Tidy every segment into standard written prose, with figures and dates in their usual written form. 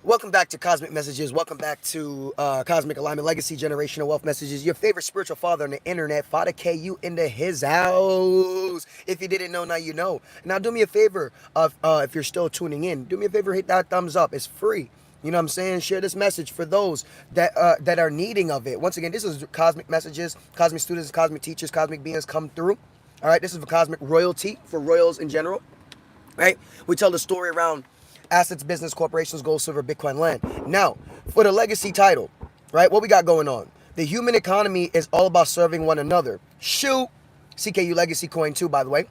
Welcome back to Cosmic Messages. Welcome back to Cosmic Alignment Legacy Generational Wealth Messages. Your favorite spiritual father on the internet, Father KU, into his house. If you didn't know, now you know. Now, do me a favor, if you're still tuning in, do me a favor, hit that thumbs up. It's free. You know what I'm saying? Share this message for those that are needing of it. Once again, this is Cosmic Messages. Cosmic students, cosmic teachers, cosmic beings come through. All right, this is for cosmic royalty, for royals in general. Right? We tell the story around assets, business, corporations, gold, silver, Bitcoin, land. Now, for the legacy title, right? What we got going on? The human economy is all about serving one another. Shoot. CKU Legacy Coin too, by the way.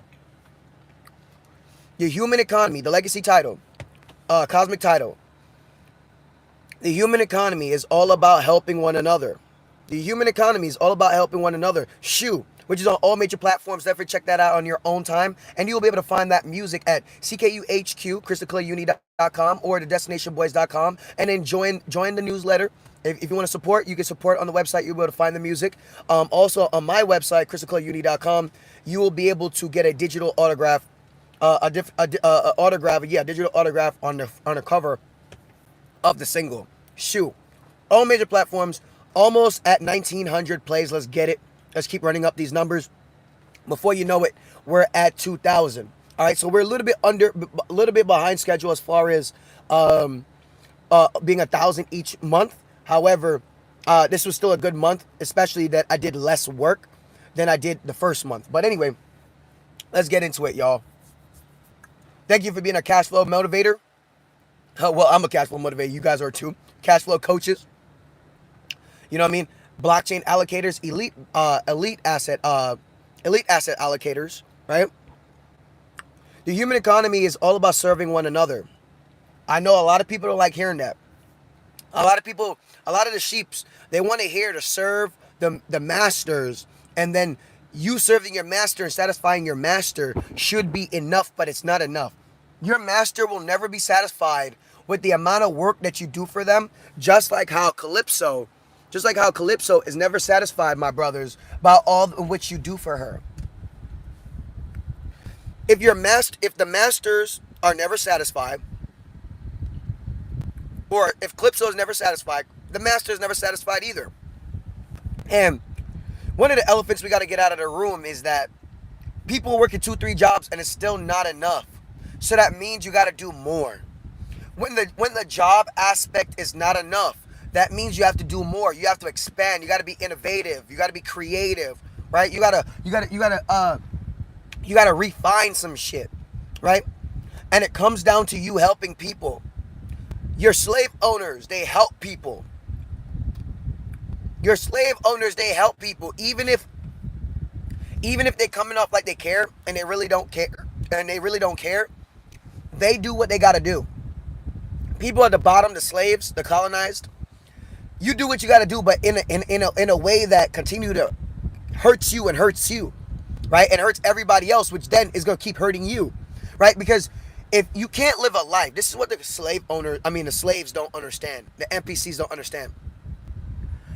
The human economy, the legacy title, cosmic title. The human economy is all about helping one another. The human economy is all about helping one another. Shoot. Which is on all major platforms. Definitely check that out on your own time. And you'll be able to find that music at CKUHQ, crystalclearuni.com or thedestinationboys.com. And then join the newsletter. If you want to support, you can support on the website. You'll be able to find the music. Also, on my website, crystalclearuni.com, you will be able to get a digital autograph, digital autograph on the cover of the single. Shoot. All major platforms, almost at 1,900 plays. Let's get it. Let's keep running up these numbers. Before you know it, we're at 2,000. All right, so we're a little bit behind schedule as far as being 1,000 each month. However, this was still a good month, especially that I did less work than I did the first month. But anyway, let's get into it, y'all. Thank you for being a cash flow motivator. Well, I'm a cash flow motivator. You guys are too. Cash flow coaches. You know what I mean? Blockchain allocators, elite asset allocators, right? The human economy is all about serving one another. I know a lot of people don't like hearing that. A lot of the sheeps, they want to hear to serve the masters, and then you serving your master and satisfying your master should be enough, but it's not enough. Your master will never be satisfied with the amount of work that you do for them, just like how Calypso is never satisfied, my brothers, by all of which you do for her. If the masters are never satisfied, or if Calypso is never satisfied, the master is never satisfied either. And one of the elephants we got to get out of the room is that people working 2-3 jobs and it's still not enough. So that means you got to do more. When the job aspect is not enough, that means you have to do more. You have to expand. You got to be innovative. You got to be creative, right? You gotta refine some shit, right? And it comes down to you helping people. Your slave owners, they help people. Your slave owners, they help people, even if they coming off like they care and they really don't care, they do what they got to do. People at the bottom, the slaves, the colonized. You do what you got to do, but in a way that continue to hurts you, right? And hurts everybody else, which then is going to keep hurting you, right? Because if you can't live a life, this is what the slaves don't understand. The NPCs don't understand.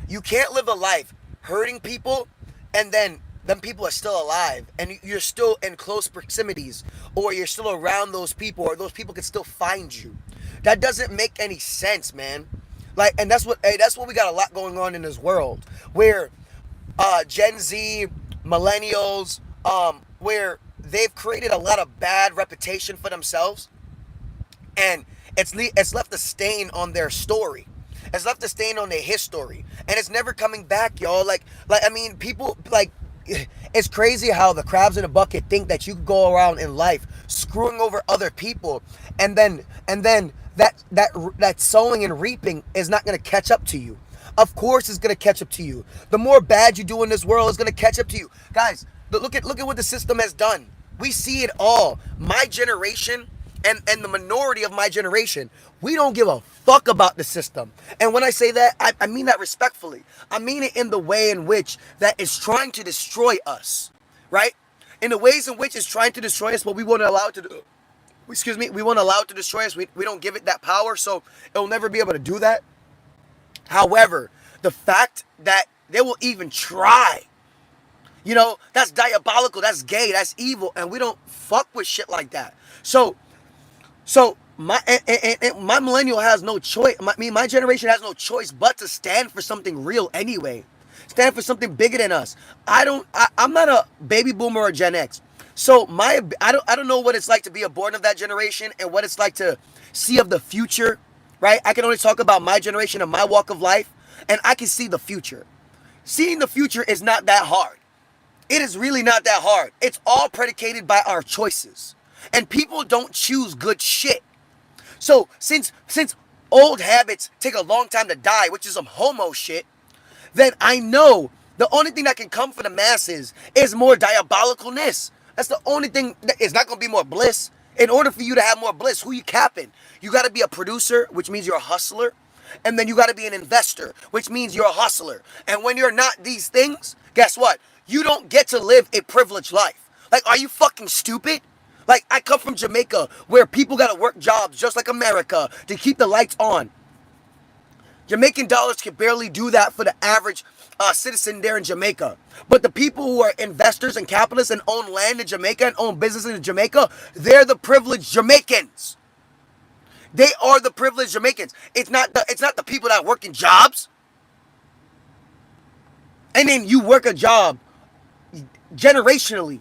You can't live a life hurting people, and then them people are still alive, and you're still in close proximities, or you're still around those people, or those people can still find you. That doesn't make any sense, man. Like, and that's what we got a lot going on in this world, where Gen Z, millennials, where they've created a lot of bad reputation for themselves, and it's left a stain on their story. It's left a stain on their history, and it's never coming back, y'all. People it's crazy how the crabs in a bucket think that you could go around in life screwing over other people, and then that sowing and reaping is not going to catch up to you. Of course it's going to catch up to you. The more bad you do in this world is going to catch up to you. Guys, look at what the system has done. We see it all. My generation and the minority of my generation, we don't give a fuck about the system. And when I say that, I mean that respectfully. I mean it in the way in which that is trying to destroy us, right? In the ways in which it's trying to destroy us, but we won't allow it to do. We won't allow it to destroy us. We don't give it that power, so it'll never be able to do that. However, the fact that they will even try, that's diabolical, that's gay, that's evil, and we don't fuck with shit like that. So my millennial has no choice. My generation has no choice but to stand for something real anyway. Stand for something bigger than us. I'm not a baby boomer or Gen X. So I don't know what it's like to be a born of that generation and what it's like to see of the future, right? I can only talk about my generation and my walk of life, and I can see the future. Seeing the future is not that hard. It is really not that hard. It's all predicated by our choices. And people don't choose good shit. So since old habits take a long time to die, which is some homo shit, then I know the only thing that can come for the masses is more diabolicalness. That's the only thing. It's not going to be more bliss. In order for you to have more bliss, who you capping? You got to be a producer, which means you're a hustler. And then you got to be an investor, which means you're a hustler. And when you're not these things, guess what? You don't get to live a privileged life. Like, are you fucking stupid? Like, I come from Jamaica, where people got to work jobs just like America to keep the lights on. Jamaican dollars can barely do that for the average citizen there in Jamaica. But the people who are investors and capitalists and own land in Jamaica and own businesses in Jamaica, they're the privileged Jamaicans. They are the privileged Jamaicans. It's not the people that work in jobs. And then you work a job generationally,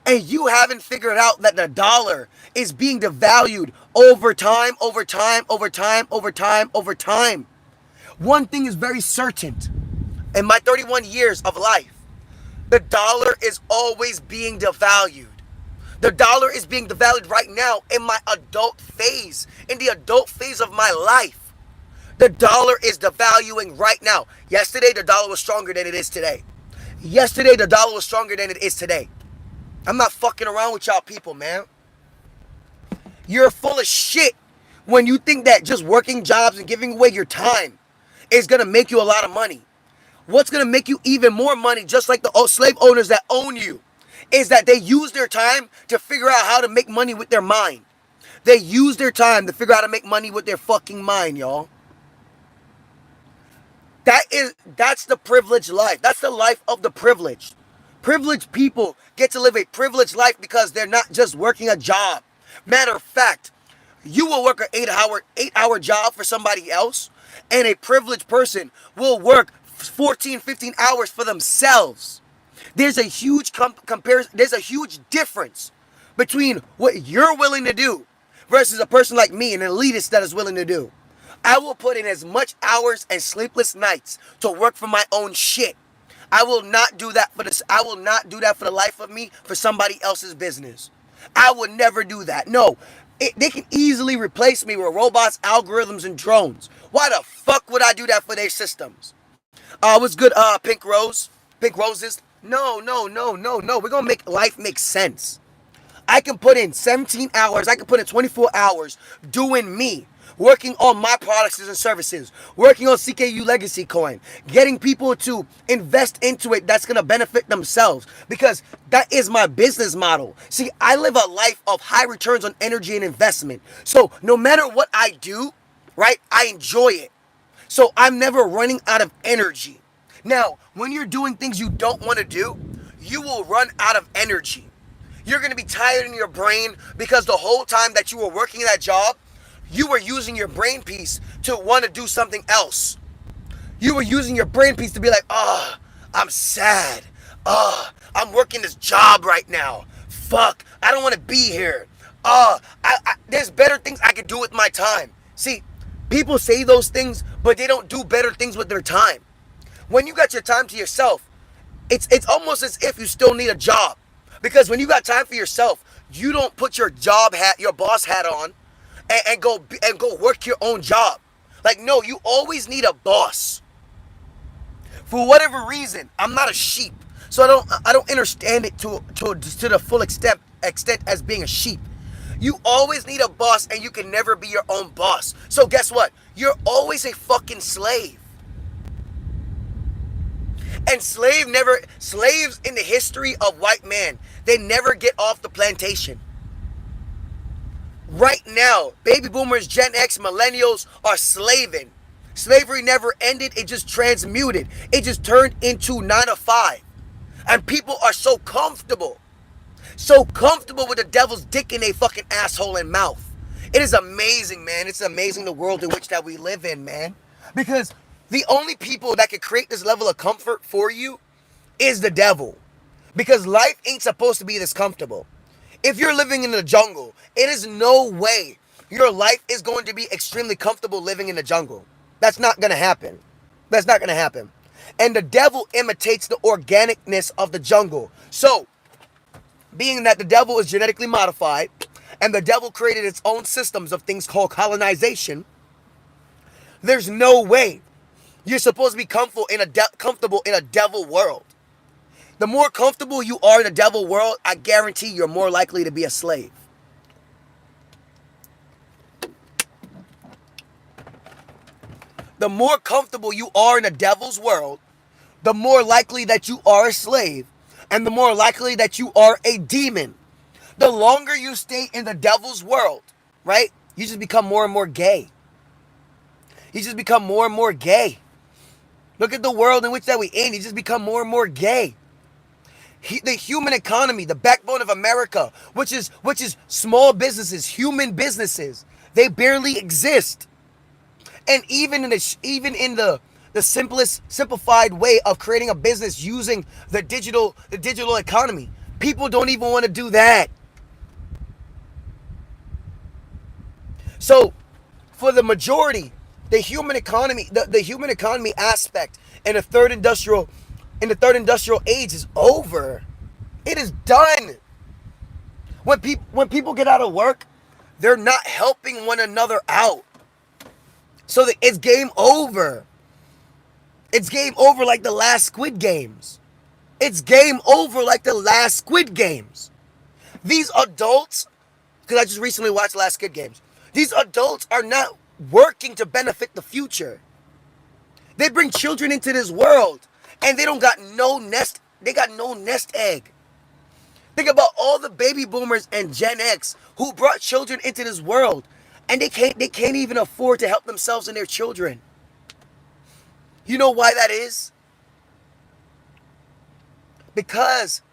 and you haven't figured out that the dollar is being devalued over time, over time, over time, over time, over time. One thing is very certain. In my 31 years of life, the dollar is always being devalued. The dollar is being devalued right now in my adult phase, in the adult phase of my life. The dollar is devaluing right now. Yesterday, the dollar was stronger than it is today. Yesterday, the dollar was stronger than it is today. I'm not fucking around with y'all people, man. You're full of shit when you think that just working jobs and giving away your time is going to make you a lot of money. What's going to make you even more money, just like the slave owners that own you, is that they use their time to figure out how to make money with their mind. They use their time to figure out how to make money with their fucking mind, y'all. That's the privileged life. That's the life of the privileged. Privileged people get to live a privileged life because they're not just working a job. Matter of fact, you will work an 8-hour job for somebody else, and a privileged person will work 14, 15 hours for themselves. There's a huge comparison. There's a huge difference between what you're willing to do versus a person like me, an elitist that is willing to do. I will put in as much hours and sleepless nights to work for my own shit. I will not do that for this. I will not do that for the life of me for somebody else's business. I would never do that. No, they can easily replace me with robots, algorithms, and drones. Why the fuck would I do that for their systems? What's good, Pink Rose? Pink Roses? No. We're gonna make life make sense. I can put in 17 hours. I can put in 24 hours doing me. Working on my products and services, working on CKU Legacy Coin, getting people to invest into it that's going to benefit themselves, because that is my business model. See, I live a life of high returns on energy and investment. So no matter what I do, right, I enjoy it. So I'm never running out of energy. Now, when you're doing things you don't want to do, you will run out of energy. You're going to be tired in your brain because the whole time that you were working that job, you were using your brain piece to want to do something else. You were using your brain piece to be like, I'm sad. I'm working this job right now. Fuck, I don't want to be here. There's better things I could do with my time. See, people say those things, but they don't do better things with their time. When you got your time to yourself, it's almost as if you still need a job. Because when you got time for yourself, you don't put your job hat, your boss hat on, and go work your own job. Like, no, you always need a boss. For whatever reason, I'm not a sheep, so I don't understand it to the full extent as being a sheep. You always need a boss, and you can never be your own boss. So guess what? You're always a fucking slave. And slaves in the history of white man, they never get off the plantation. Right now, baby boomers, Gen X, millennials are slaving. Slavery never ended. It just transmuted. It just turned into 9 to 5. And people are so comfortable with the devil's dick in their fucking asshole and mouth. It is amazing, man. It's amazing the world in which that we live in, man. Because the only people that can create this level of comfort for you is the devil. Because life ain't supposed to be this comfortable. If you're living in the jungle, it is no way your life is going to be extremely comfortable living in the jungle. That's not going to happen. That's not going to happen. And the devil imitates the organicness of the jungle. So, being that the devil is genetically modified, and the devil created its own systems of things called colonization, there's no way you're supposed to be comfortable in a devil world. The more comfortable you are in a devil world, I guarantee you're more likely to be a slave. The more comfortable you are in a devil's world, the more likely that you are a slave, and the more likely that you are a demon. The longer you stay in the devil's world, right, you just become more and more gay. You just become more and more gay. Look at the world in which that we in. You just become more and more gay. The human economy, the backbone of America, which is small businesses, human businesses, they barely exist. And even in the simplest simplified way of creating a business using the digital economy, people don't even want to do that. So for the majority, the human economy aspect in the third industrial age is over. It is done. When people get out of work, they're not helping one another out. So it's game over. It's game over like the last Squid Games. It's game over like the last Squid Games. These adults, because I just recently watched the last Squid Games, these adults are not working to benefit the future. They bring children into this world and they got no nest egg. Think about all the baby boomers and Gen X who brought children into this world and they can't even afford to help themselves and their children. You know why that is? Because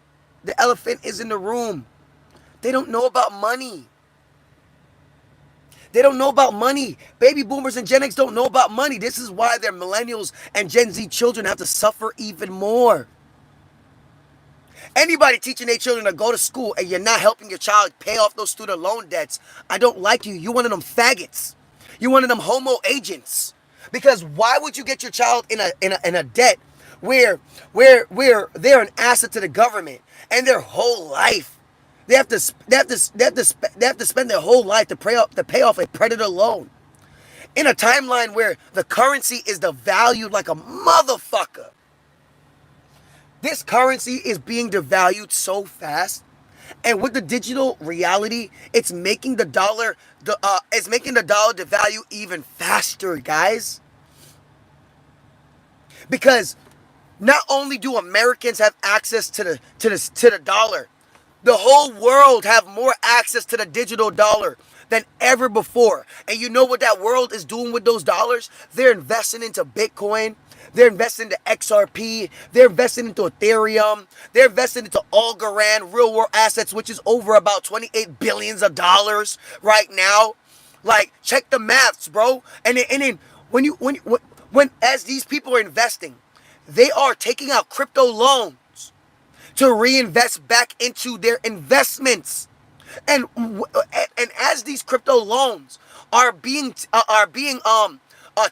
the elephant is in the room. They don't know about money. They don't know about money. Baby boomers and Gen X don't know about money. This is why their millennials and Gen Z children have to suffer even more. Anybody teaching their children to go to school and you're not helping your child pay off those student loan debts, I don't like you. You one of them faggots. You one of them homo agents. Because why would you get your child in a debt where they're an asset to the government and their whole life they have to spend their whole life to pay off a predator loan in a timeline where the currency is devalued like a motherfucker. This currency is being devalued so fast, and with the digital reality, it's making the dollar devalue even faster, guys. Because not only do Americans have access to the dollar, the whole world have more access to the digital dollar than ever before. And you know what that world is doing with those dollars? They're investing into Bitcoin. They're investing into XRP. They're investing into Ethereum. They're investing into Algorand, real world assets, which is over about $28 billion right now. Like, check the maths, bro. And then when as these people are investing, they are taking out crypto loans to reinvest back into their investments. And as these crypto loans are being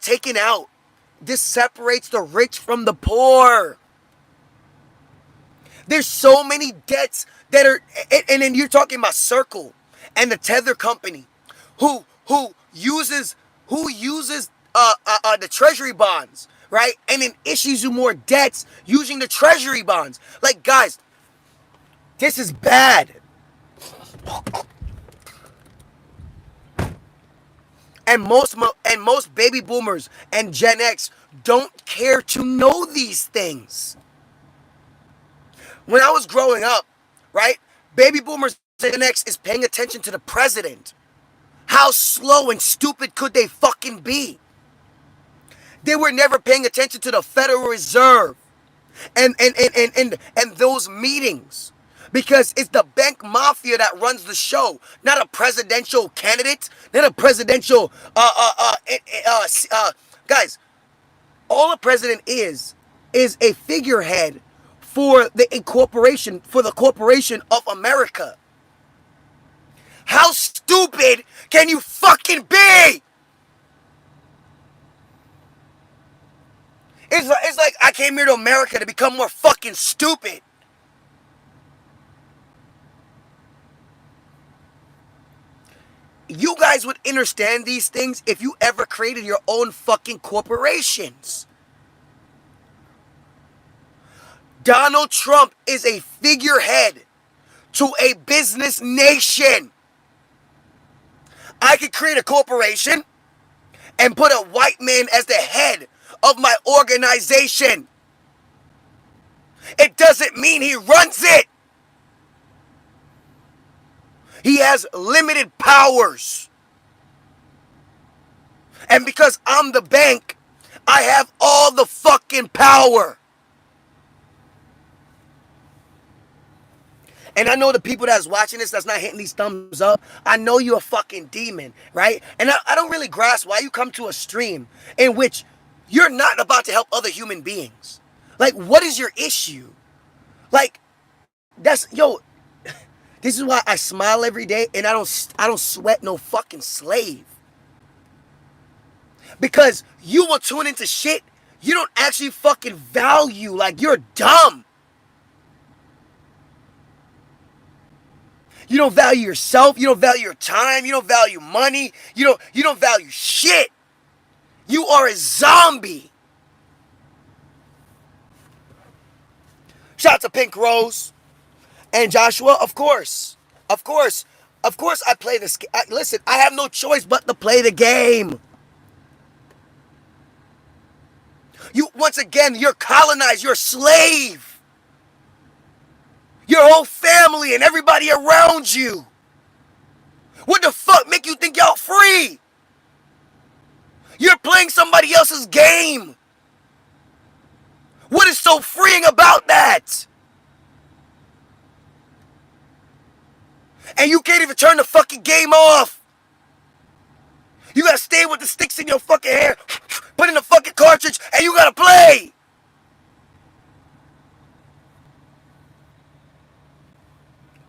taken out, this separates the rich from the poor. There's so many debts that are, and then you're talking about Circle and the Tether company, who uses the treasury bonds, right? And then issues you more debts using the treasury bonds. Like, guys, this is bad. And most baby boomers and Gen X don't care to know these things. When I was growing up, right, baby boomers and Gen X is paying attention to the president. How slow and stupid could they fucking be? They were never paying attention to the Federal Reserve and those meetings Because it's the bank mafia that runs the show, not a presidential candidate, not a presidential, guys, all a president is a figurehead for the incorporation, for the corporation of America. How stupid can you fucking be? It's like I came here to America to become more fucking stupid. You guys would understand these things if you ever created your own fucking corporations. Donald Trump is a figurehead to a business nation. I could create a corporation and put a white man as the head of my organization. It doesn't mean he runs it. He has limited powers. And because I'm the bank, I have all the fucking power. And I know the people that's watching this that's not hitting these thumbs up, I know you're a fucking demon, right? And I don't really grasp why you come to a stream in which you're not about to help other human beings. Like, what is your issue? Like, this is why I smile every day and I don't sweat no fucking slave. Because you will tune into shit you don't actually fucking value. Like, you're dumb. You don't value yourself. You don't value your time. You don't value money. You don't value shit. You are a zombie. Shout out to Pink Rose and Joshua. Of course I play this. Listen, I have no choice but to play the game. Once again, you're colonized. You're a slave. Your whole family and everybody around you. What the fuck make you think y'all free? You're playing somebody else's game. What is so freeing about that? And you can't even turn the fucking game off. You gotta stay with the sticks in your fucking hair, put in the fucking cartridge, and you gotta play.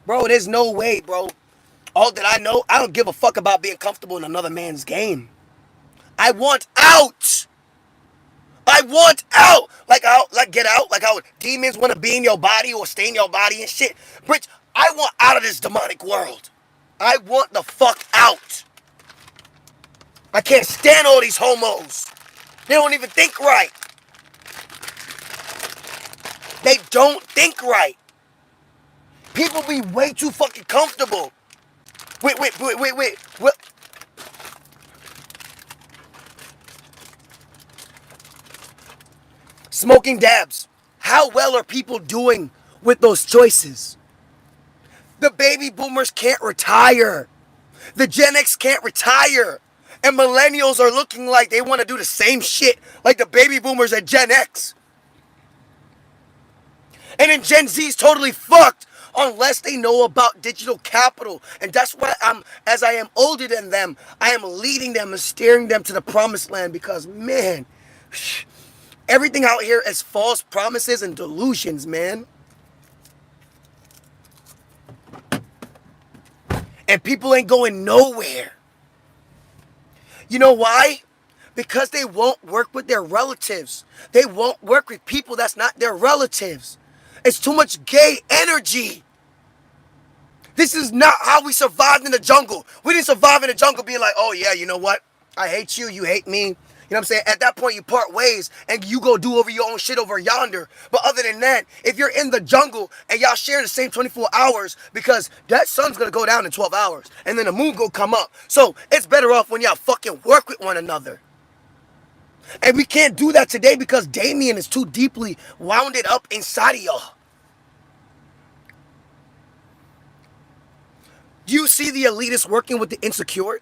Bro, there's no way, bro. All that I know, I don't give a fuck about being comfortable in another man's game. I want out. I want out. Like get out. Like how demons want to be in your body or stay in your body and shit. Bitch, I want out of this demonic world. I want the fuck out. I can't stand all these homos. They don't even think right. They don't think right. People be way too fucking comfortable. Wait. Smoking dabs. How well are people doing with those choices? The baby boomers can't retire. The Gen X can't retire. And millennials are looking like they want to do the same shit like the baby boomers and Gen X. And then Gen Z is totally fucked unless they know about digital capital. And that's why as I am older than them, I am leading them and steering them to the promised land because, man, everything out here is false promises and delusions, man. And people ain't going nowhere. You know why? Because they won't work with their relatives. They won't work with people that's not their relatives. It's too much gay energy. This is not how we survived in the jungle. We didn't survive in the jungle being like, oh yeah, you know what? I hate you, you hate me. You know what I'm saying? At that point, you part ways and you go do over your own shit over yonder. But other than that, if you're in the jungle and y'all share the same 24 hours because that sun's going to go down in 12 hours and then the moon go come up. So it's better off when y'all fucking work with one another. And we can't do that today because Damien is too deeply wounded up inside of y'all. Do you see the elitists working with the insecure?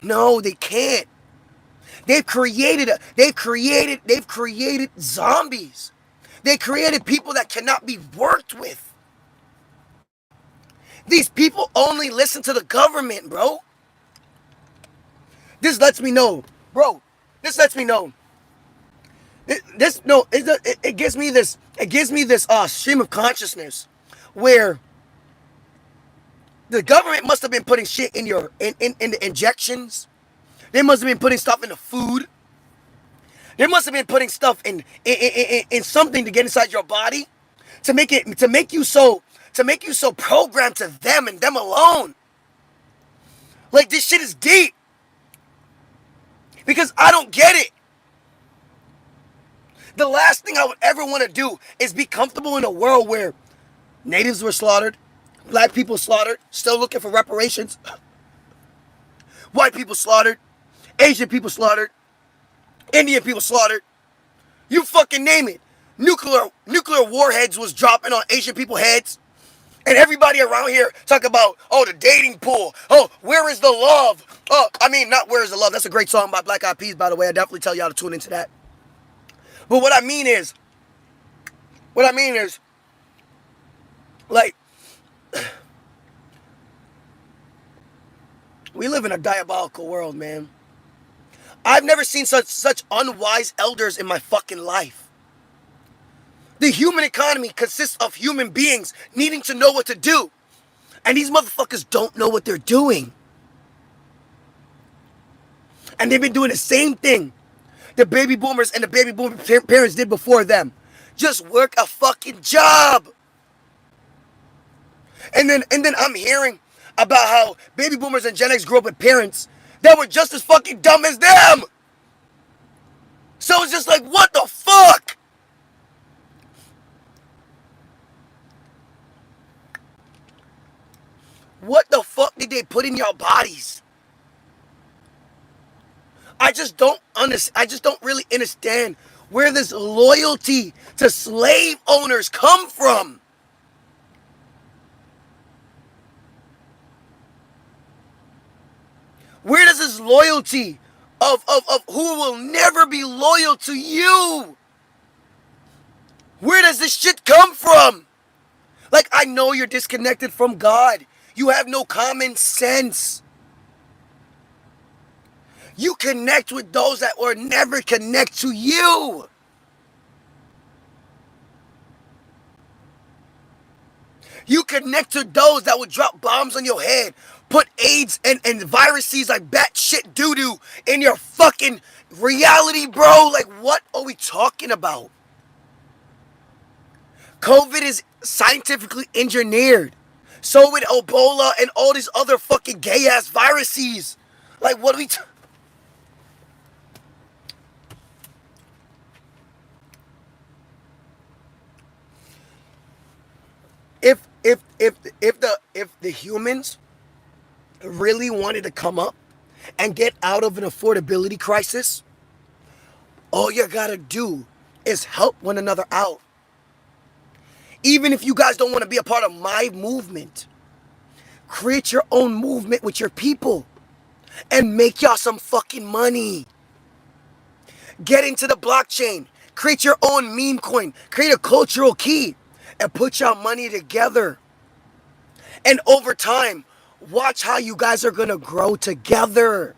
No, they can't. They've created zombies. They created people that cannot be worked with. These people only listen to the government, bro. This lets me know, bro. This lets me know. It gives me this. It gives me this stream of consciousness, where the government must have been putting shit in your in the injections. They must have been putting stuff in the food. They must have been putting stuff in something to get inside your body, to make you so programmed to them and them alone. Like, this shit is deep. Because I don't get it. The last thing I would ever want to do is be comfortable in a world where natives were slaughtered, black people slaughtered, still looking for reparations, white people slaughtered, Asian people slaughtered, Indian people slaughtered. You fucking name it. Nuclear warheads was dropping on Asian people's heads. And everybody around here talk about, oh, the dating pool. Oh, where is the love? Oh, I mean, not where is the love. That's a great song by Black Eyed Peas, by the way. I definitely tell y'all to tune into that. But what I mean is, like, we live in a diabolical world, man. I've never seen such unwise elders in my fucking life. The human economy consists of human beings needing to know what to do. And these motherfuckers don't know what they're doing. And they've been doing the same thing the baby boomers and the baby boomer parents did before them. Just work a fucking job. And then I'm hearing about how baby boomers and Gen X grew up with parents that were just as fucking dumb as them. So it's just like, what the fuck? What the fuck did they put in your bodies? I just don't really understand where this loyalty to slave owners come from. Where does this loyalty of who will never be loyal to you? Where does this shit come from? Like, I know you're disconnected from God. You have no common sense. You connect with those that will never connect to you. You connect to those that will drop bombs on your head, put AIDS and viruses like batshit doo-doo in your fucking reality, bro. Like, what are we talking about? COVID is scientifically engineered. So with Ebola and all these other fucking gay-ass viruses. Like, what are we if the humans really wanted to come up and get out of an affordability crisis, all you gotta do is help one another out. Even if you guys don't want to be a part of my movement, create your own movement with your people and make y'all some fucking money. Get into the blockchain, create your own meme coin, create a cultural key, and put y'all money together. And over time, watch how you guys are gonna grow together.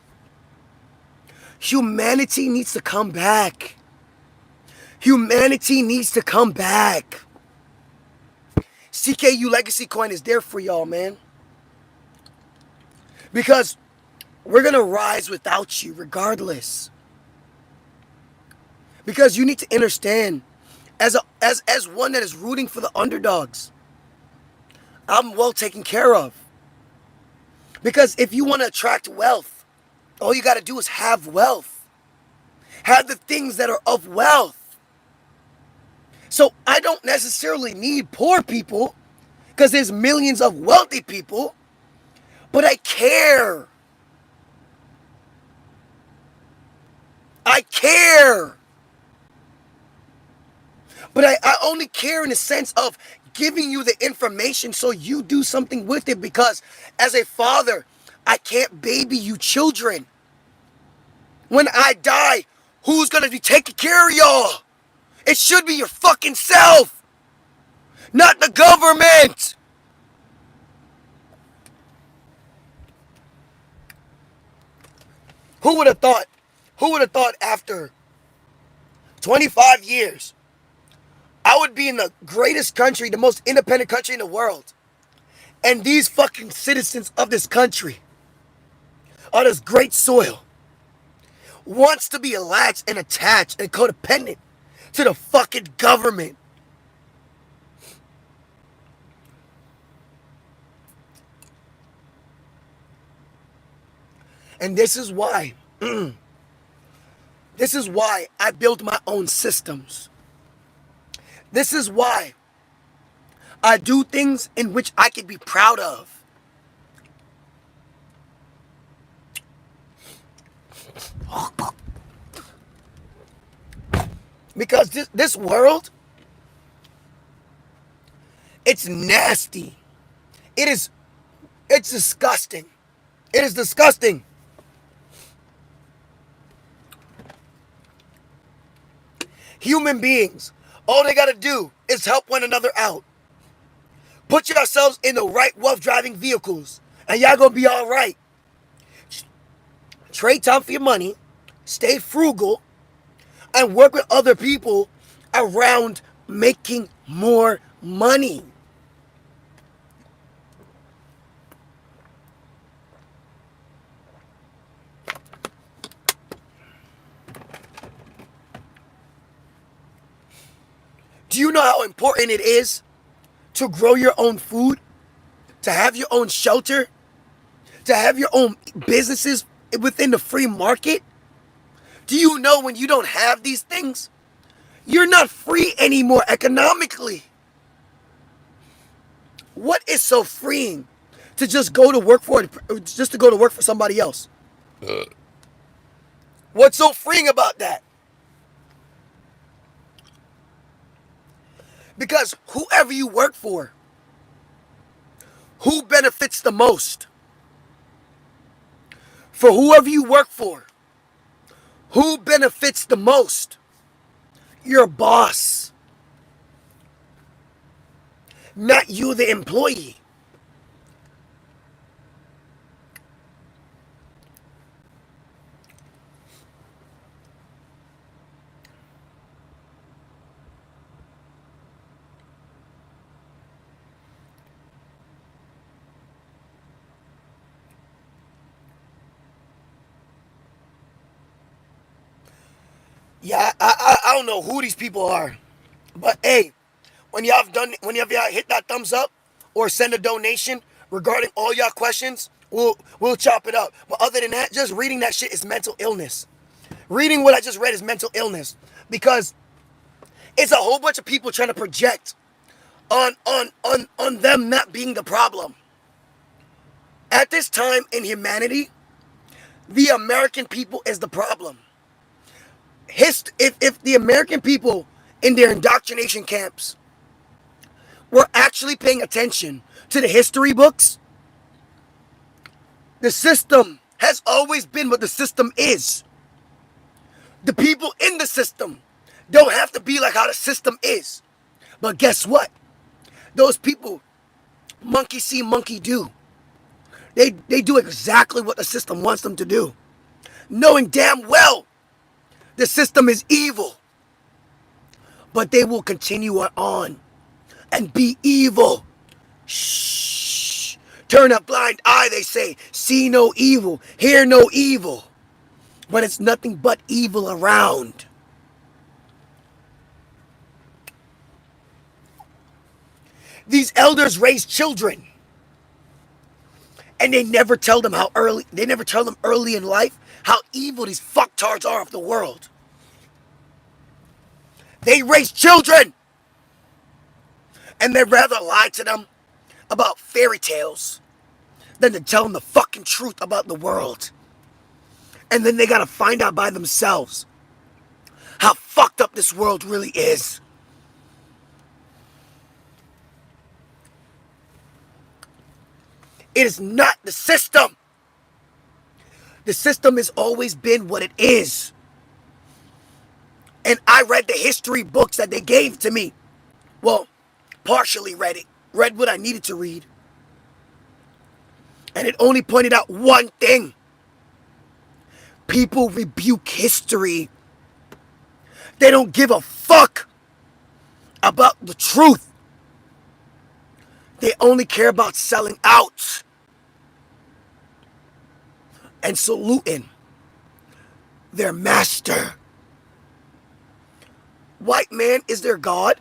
Humanity needs to come back. Humanity needs to come back. CKU Legacy Coin is there for y'all, man. Because we're gonna rise without you regardless. Because you need to understand, as one that is rooting for the underdogs, I'm well taken care of. Because if you want to attract wealth, all you got to do is have wealth. Have the things that are of wealth. So I don't necessarily need poor people, because there's millions of wealthy people, but I care. I care. But I only care in the sense of giving you the information so you do something with it, because as a father, I can't baby you children. When I die, who's going to be taking care of y'all? It should be your fucking self, not the government. Who would have thought? Who would have thought after 25 years, I would be in the greatest country, the most independent country in the world, and these fucking citizens of this country, on this great soil, wants to be latched and attached and codependent to the fucking government. And this is why I build my own systems. This is why I do things in which I can be proud of. Because this world, it's nasty. It's disgusting. It is disgusting. Human beings, all they gotta do is help one another out. Put yourselves in the right wealth driving vehicles, and y'all gonna be all right. Trade time for your money, stay frugal, and work with other people around making more money. Do you know how important it is to grow your own food, to have your own shelter, to have your own businesses within the free market? Do you know when you don't have these things, you're not free anymore economically? What is so freeing to just go to work for somebody else? What's so freeing about that? Because whoever you work for, who benefits the most? For whoever you work for, who benefits the most? Your boss. Not you, the employee. Yeah, I don't know who these people are, but hey, when y'all hit that thumbs up or send a donation regarding all y'all questions, we'll chop it up. But other than that, just reading that shit is mental illness. Reading what I just read is mental illness, because it's a whole bunch of people trying to project on them not being the problem. At this time in humanity, the American people is the problem. If the American people in their indoctrination camps were actually paying attention to the history books, the system has always been what the system is. The people in the system don't have to be like how the system is. But guess what? Those people, monkey see, monkey do. They do exactly what the system wants them to do, knowing damn well the system is evil. But they will continue on and be evil. Shh. Turn a blind eye, they say. See no evil, hear no evil. But it's nothing but evil around. These elders raise children, and they never tell them early in life how evil these fucktards are of the world. They raise children, and they'd rather lie to them about fairy tales than to tell them the fucking truth about the world. And then they gotta find out by themselves how fucked up this world really is. It is not the system. The system has always been what it is. And I read the history books that they gave to me. Well, partially read it. Read what I needed to read. And it only pointed out one thing. People rebuke history. They don't give a fuck about the truth. They only care about selling out and saluting their master. White man is their God,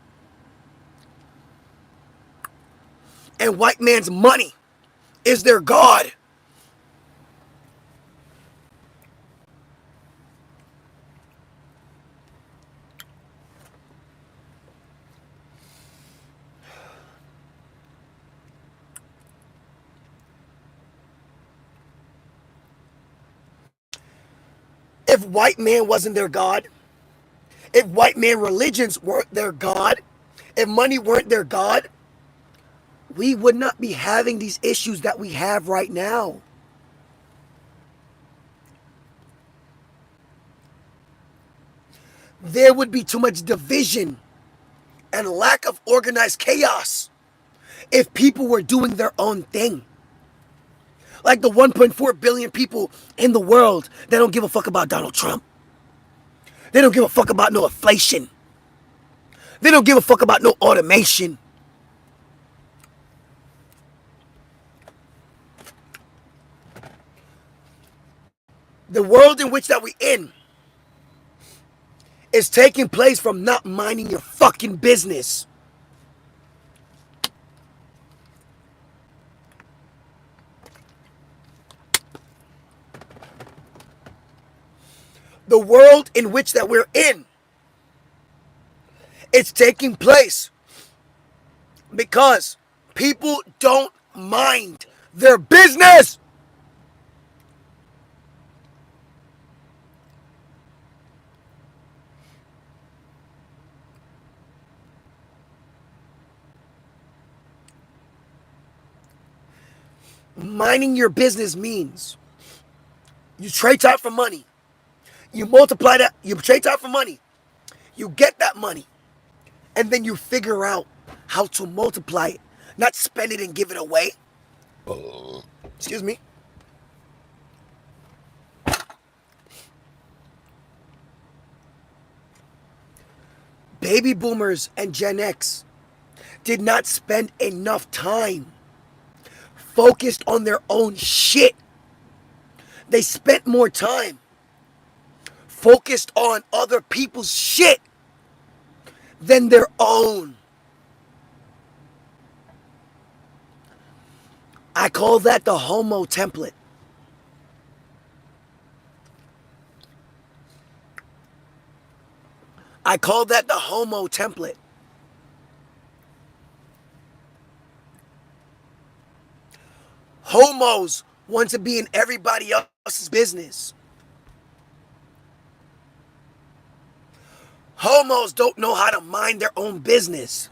and white man's money is their God. If white man wasn't their God, if white man religions weren't their God, if money weren't their God, we would not be having these issues that we have right now. There would be too much division and lack of organized chaos if people were doing their own thing. Like the 1.4 billion people in the world that don't give a fuck about Donald Trump. They don't give a fuck about no inflation. They don't give a fuck about no automation. The world in which that we in is taking place from not minding your fucking business. The world in which that we're in, it's taking place because people don't mind their business. Minding your business means you trade time for money. You multiply that, you trade time for money. You get that money. And then you figure out how to multiply it. Not spend it and give it away. Excuse me. Baby boomers and Gen X did not spend enough time focused on their own shit. They spent more time focused on other people's shit than their own. I call that the homo template. I call that the homo template. Homos want to be in everybody else's business. Homos don't know how to mind their own business.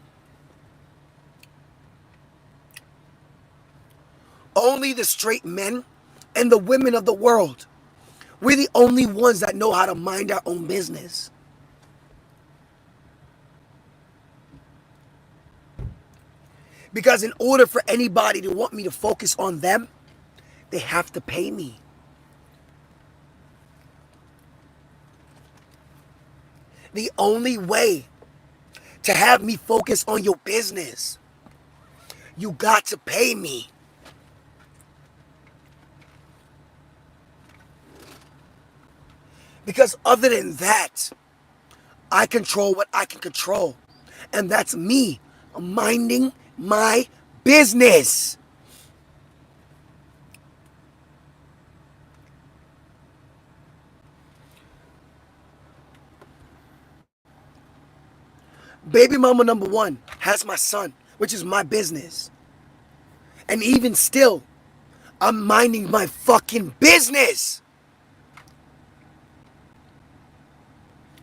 Only the straight men and the women of the world. We're the only ones that know how to mind our own business. Because in order for anybody to want me to focus on them, they have to pay me. The only way to have me focus on your business, you got to pay me. Because other than that, I control what I can control. And that's me minding my business. Baby mama number one has my son, which is my business. And even still, I'm minding my fucking business.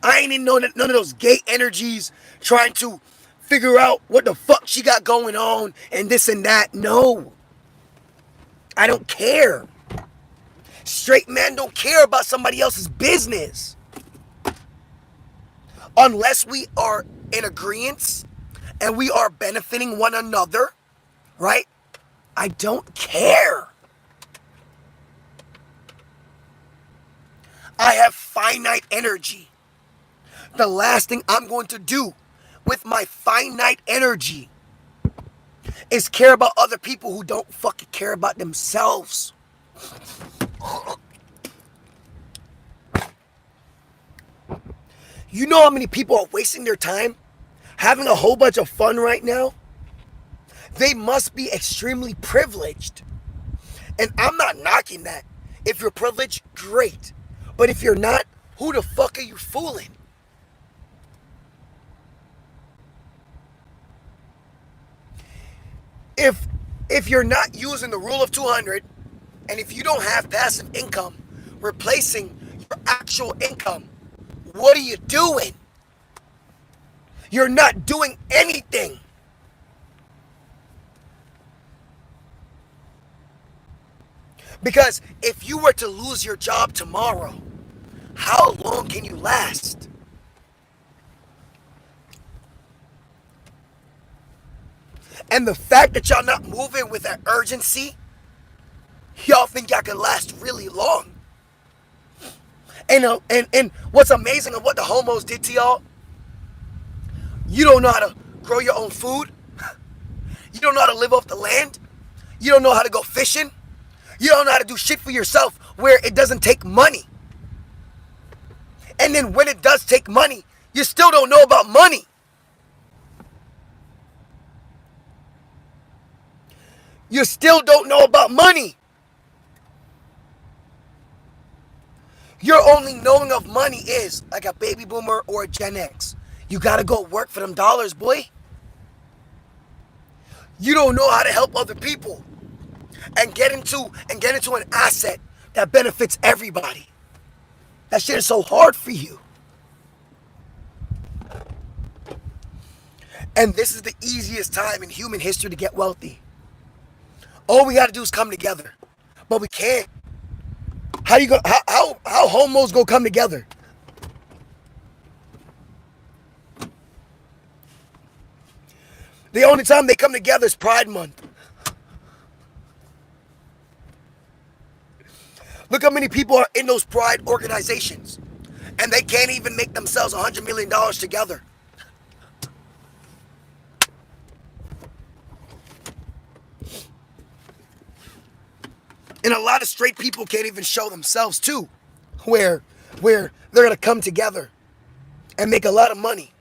I ain't in none of those gay energies trying to figure out what the fuck she got going on and this and that. No. I don't care. Straight men don't care about somebody else's business. Unless we are in agreement and we are benefiting one another, right? I don't care. finite energy, the last thing I'm going to do with my finite energy is care about other people who don't fucking care about themselves. You know how many people are wasting their time having a whole bunch of fun right now? They must be extremely privileged. And I'm not knocking that. If you're privileged, great. But if you're not, who the fuck are you fooling? If you're not using the rule of 200, and if you don't have passive income replacing your actual income, what are you doing? You're not doing anything. Because if you were to lose your job tomorrow, how long can you last? And the fact that y'all not moving with that urgency, y'all think y'all can last really long. And what's amazing of what the homos did to y'all, you don't know how to grow your own food. You don't know how to live off the land. You don't know how to go fishing. You don't know how to do shit for yourself where it doesn't take money. And then when it does take money, you still don't know about money. You still don't know about money. Your only knowing of money is like a baby boomer or a Gen X. You gotta go work for them dollars, boy. You don't know how to help other people and get into an asset that benefits everybody. That shit is so hard for you. And this is the easiest time in human history to get wealthy. All we gotta do is come together. But we can't. How homos gonna come together? The only time they come together is Pride Month. Look how many people are in those pride organizations. And they can't even make themselves $100 million together. And a lot of straight people can't even show themselves too. Where they're gonna come together and make a lot of money.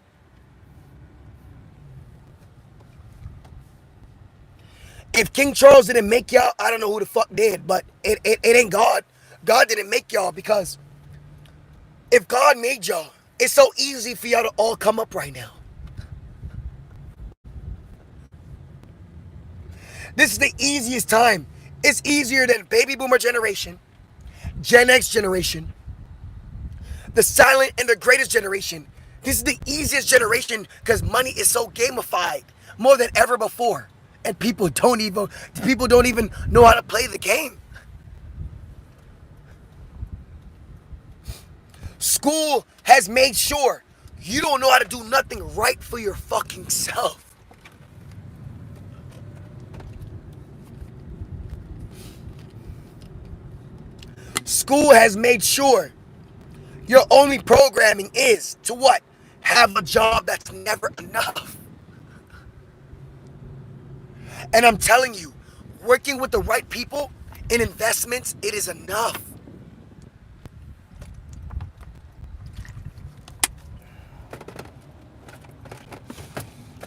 If King Charles didn't make y'all, I don't know who the fuck did, but it ain't God. God didn't make y'all, because if God made y'all, it's so easy for y'all to all come up right now. This is the easiest time. It's easier than baby boomer generation, Gen X generation, the silent and the greatest generation. This is the easiest generation because money is so gamified more than ever before. And people don't even know how to play the game. School has made sure you don't know how to do nothing right for your fucking self. School has made sure your only programming is to what? Have a job that's never enough. And I'm telling you, working with the right people in investments, it is enough.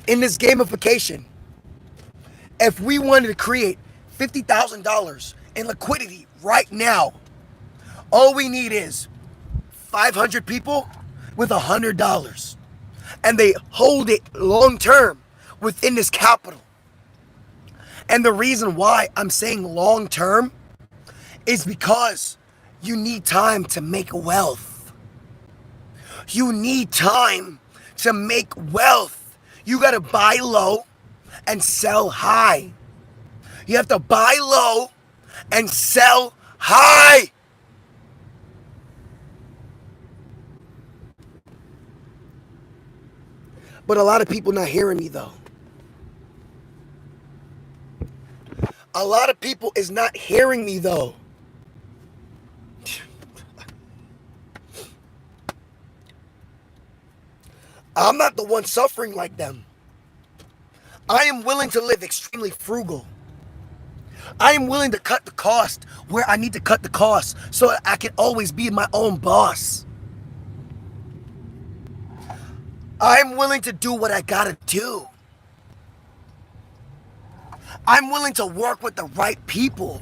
In this gamification, if we wanted to create $50,000 in liquidity right now, all we need is 500 people with $100. And they hold it long term within this capital. And the reason why I'm saying long term is because you need time to make wealth. You need time to make wealth. You gotta buy low and sell high. You have to buy low and sell high. But a lot of people not hearing me though. A lot of people is not hearing me though. I'm not the one suffering like them. I am willing to live extremely frugal. I am willing to cut the cost where I need to cut the cost so that I can always be my own boss. I'm willing to do what I gotta do. I'm willing to work with the right people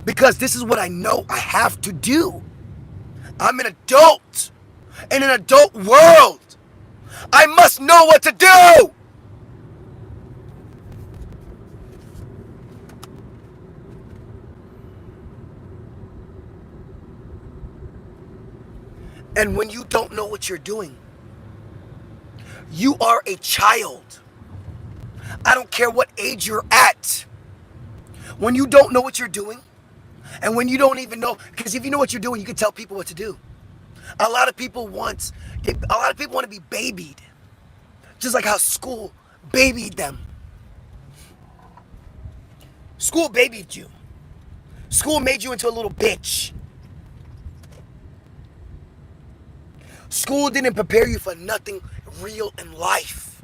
because this is what I know I have to do. I'm an adult in an adult world. I must know what to do. And when you don't know what you're doing, you are a child. I don't care what age you're at. When you don't know what you're doing, and when you don't even know, because if you know what you're doing, you can tell people what to do. A lot of people want to be babied, just like how school babied them. School babied you. School made you into a little bitch. School didn't prepare you for nothing real in life.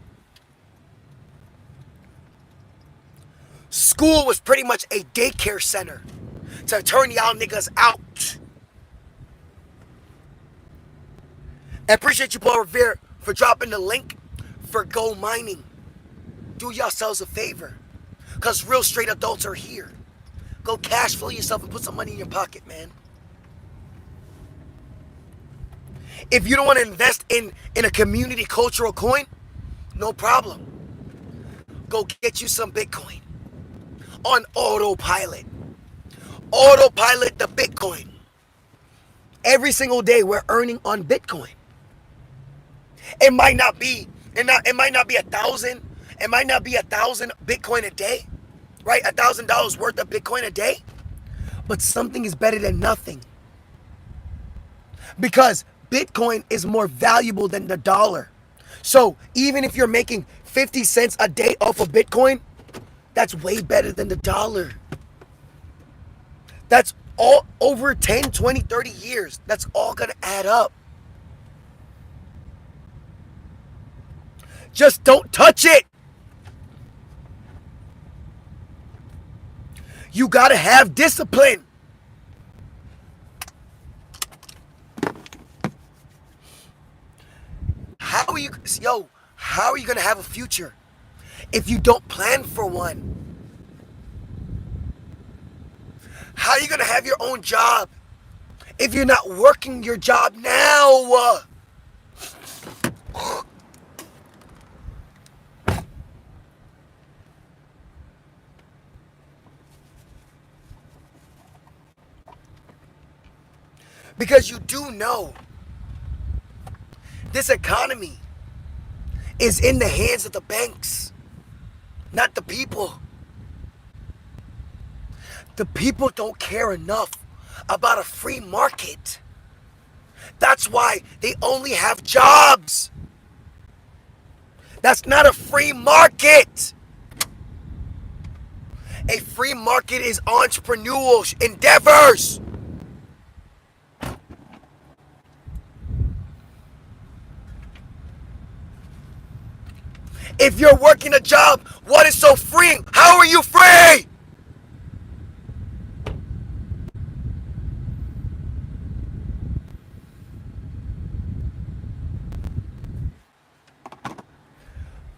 School was pretty much a daycare center to turn y'all niggas out. I appreciate you, Paul Revere, for dropping the link for GoMining. Do yourselves a favor, because real straight adults are here. Go cash flow yourself and put some money in your pocket, man. If you don't want to invest in a community cultural coin, no problem. Go get you some Bitcoin on autopilot. Autopilot the Bitcoin. Every single day we're earning on Bitcoin. It might not be 1,000. It might not be 1,000 Bitcoin a day, right? $1,000 worth of Bitcoin a day, but something is better than nothing. Because Bitcoin is more valuable than the dollar. So even if you're making 50 cents a day off of Bitcoin, that's way better than the dollar. That's all over 10, 20, 30 years. That's all gonna add up. Just don't touch it. You gotta have discipline. How are you gonna have a future if you don't plan for one? How are you gonna have your own job if you're not working your job now? Because you do know this economy is in the hands of the banks, not the people. The people don't care enough about a free market. That's why they only have jobs. That's not a free market. A free market is entrepreneurial endeavors. If you're working a job, what is so freeing? How are you free?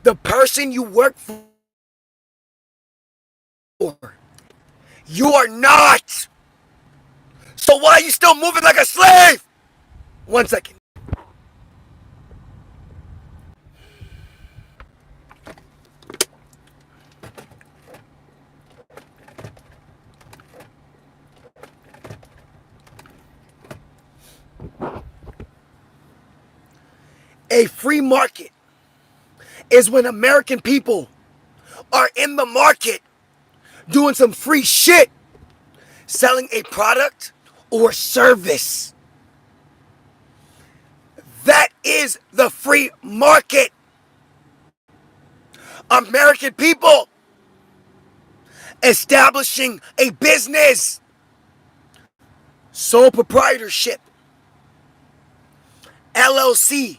The person you work for, you are not. So why are you still moving like a slave? 1 second. A free market is when American people are in the market doing some free shit, selling a product or service. That is the free market. American people establishing a business, sole proprietorship, LLC,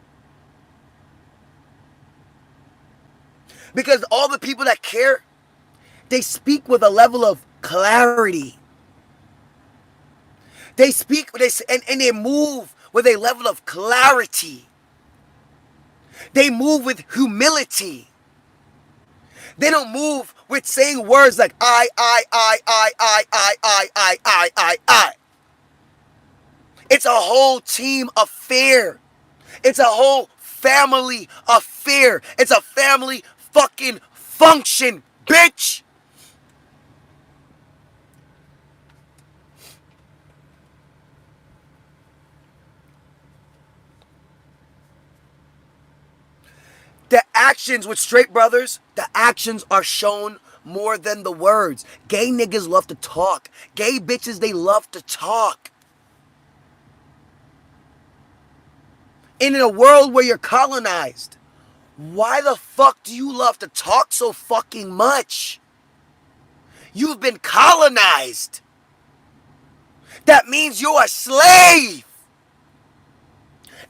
Because all the people that care, they speak with a level of clarity. They speak, and they move with a level of clarity. They move with humility. They don't move with saying words like I. It's a whole team affair. It's a whole family affair. It's a family fucking function, bitch. The actions with straight brothers, the actions are shown more than the words. Gay niggas love to talk. Gay bitches, they love to talk. And in a world where you're colonized, why the fuck do you love to talk so fucking much? You've been colonized. That means you're a slave.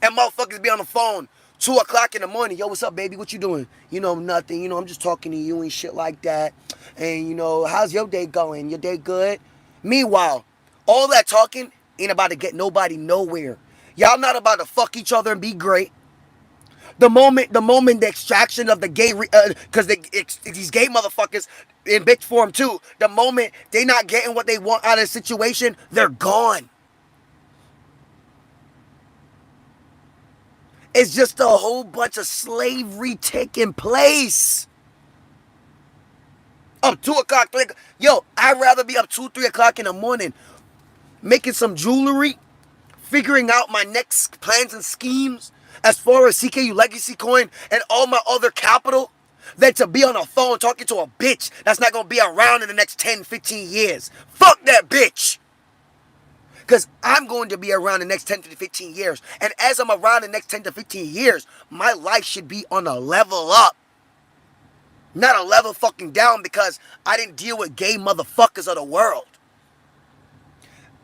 And motherfuckers be on the phone 2 o'clock in the morning. Yo, what's up, baby? What you doing? You know, nothing. You know, I'm just talking to you and shit like that. And, you know, how's your day going? Your day good? Meanwhile, all that talking ain't about to get nobody nowhere. Y'all not about to fuck each other and be great. The moment the extraction of the gay, because these gay motherfuckers in bitch form too, the moment they not getting what they want out of the situation, they're gone. It's just a whole bunch of slavery taking place. Up 2 o'clock, 3 o'clock. Yo, I'd rather be up 2, 3 o'clock in the morning making some jewelry, figuring out my next plans and schemes as far as CKU Legacy Coin and all my other capital than to be on a phone talking to a bitch that's not going to be around in the next 10, 15 years. Fuck that bitch. Because I'm going to be around the next 10 to 15 years. And as I'm around the next 10 to 15 years, my life should be on a level up. Not a level fucking down because I didn't deal with gay motherfuckers of the world.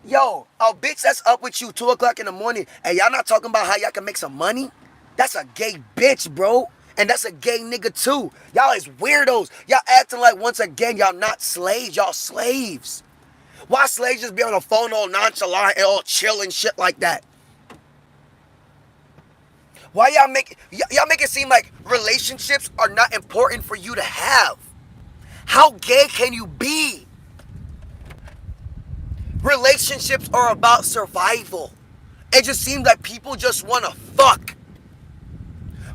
Yo, a bitch that's up with you 2 o'clock in the morning and y'all not talking about how y'all can make some money? That's a gay bitch, bro. And that's a gay nigga too. Y'all is weirdos. Y'all acting like once again y'all not slaves. Y'all slaves. Why slaves just be on the phone all nonchalant and all chill and shit like that? Why y'all make it seem like relationships are not important for you to have? How gay can you be? Relationships are about survival. It just seems like people just want to fuck.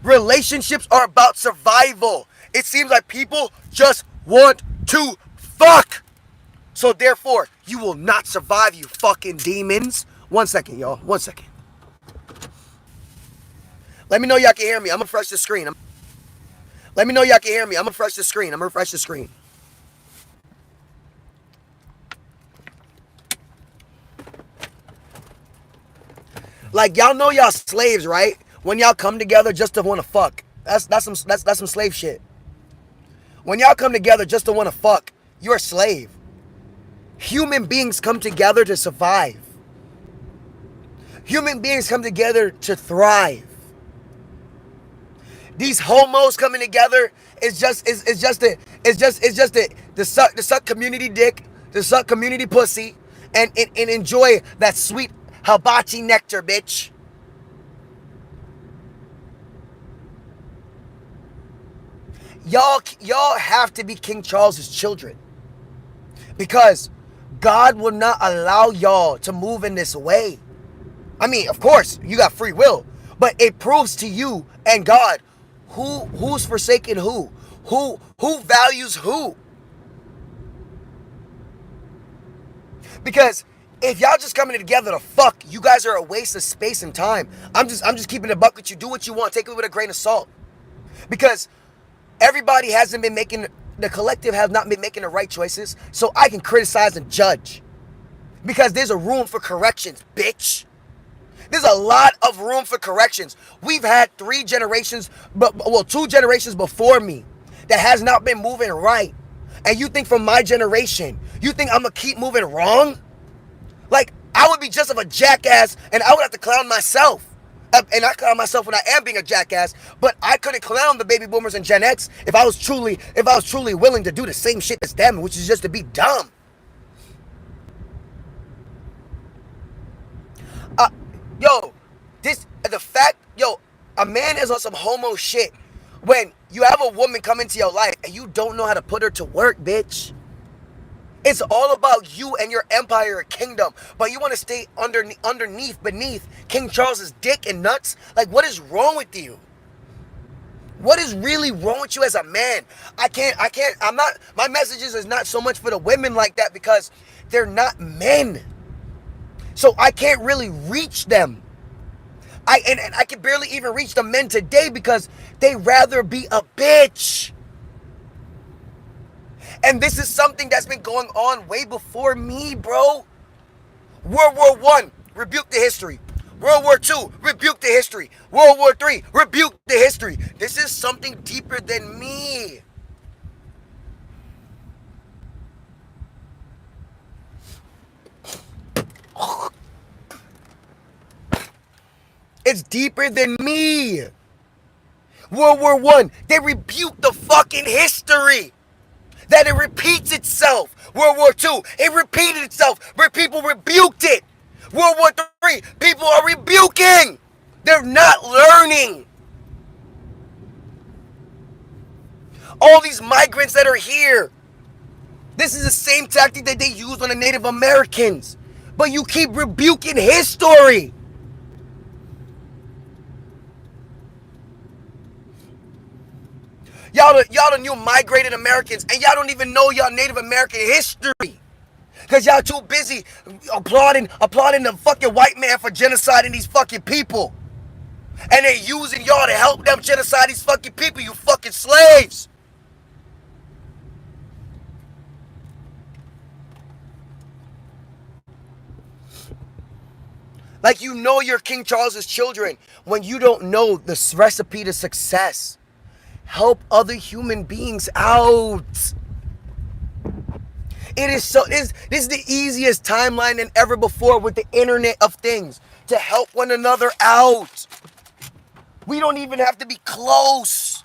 Relationships are about survival. It seems like people just want to fuck. So therefore, you will not survive, you fucking demons. 1 second, y'all. 1 second. Let me know y'all can hear me. I'm gonna refresh the screen. Let me know y'all can hear me. I'm gonna refresh the screen. Like y'all know y'all slaves, right? When y'all come together just to want to fuck. That's some slave shit. When y'all come together just to want to fuck, you're a slave. Human beings come together to survive. Human beings come together to thrive. These homos coming together is just to suck community dick, to suck community pussy, and enjoy that sweet hibachi nectar, bitch. Y'all have to be King Charles's children. Because God will not allow y'all to move in this way. I mean, of course, you got free will. But it proves to you and God who's forsaken who values who. Because if y'all just coming together to fuck, you guys are a waste of space and time. I'm just keeping it a buck with you. Do what you want. Take it with a grain of salt. Because everybody hasn't been making, the collective has not been making the right choices, so I can criticize and judge. Because there's a room for corrections, bitch. There's a lot of room for corrections. We've had 2 generations before me that has not been moving right. And you think from my generation, you think I'm going to keep moving wrong? Like, I would be just of a jackass and I would have to clown myself And I clown myself when I am being a jackass, but I couldn't clown the baby boomers and Gen X if I was truly willing to do the same shit as them, which is just to be dumb. Uh, yo, a man is on some homo shit when you have a woman come into your life and you don't know how to put her to work, bitch. It's all about you and your empire or kingdom, but you want to stay beneath King Charles's dick and nuts? Like, what is wrong with you? What is really wrong with you as a man? My messages is not so much for the women like that because they're not men. So I can't really reach them. And I can barely even reach the men today because they rather be a bitch. And this is something that's been going on way before me, bro. World War I, rebuke the history. World War II, rebuke the history. World War III, rebuke the history. This is something deeper than me. It's deeper than me. World War I, they rebuked the fucking history. That it repeats itself. World War II, it repeated itself, but people rebuked it. World War III, people are rebuking. They're not learning. All these migrants that are here, this is the same tactic that they used on the Native Americans. But you keep rebuking history. Y'all the new migrated Americans, and y'all don't even know y'all Native American history. Because y'all too busy applauding the fucking white man for genociding these fucking people. And they using y'all to help them genocide these fucking people, you fucking slaves. Like, you know you're King Charles's children when you don't know the recipe to success. Help other human beings out. This is the easiest timeline than ever before with the Internet of Things to help one another out. We don't even have to be close.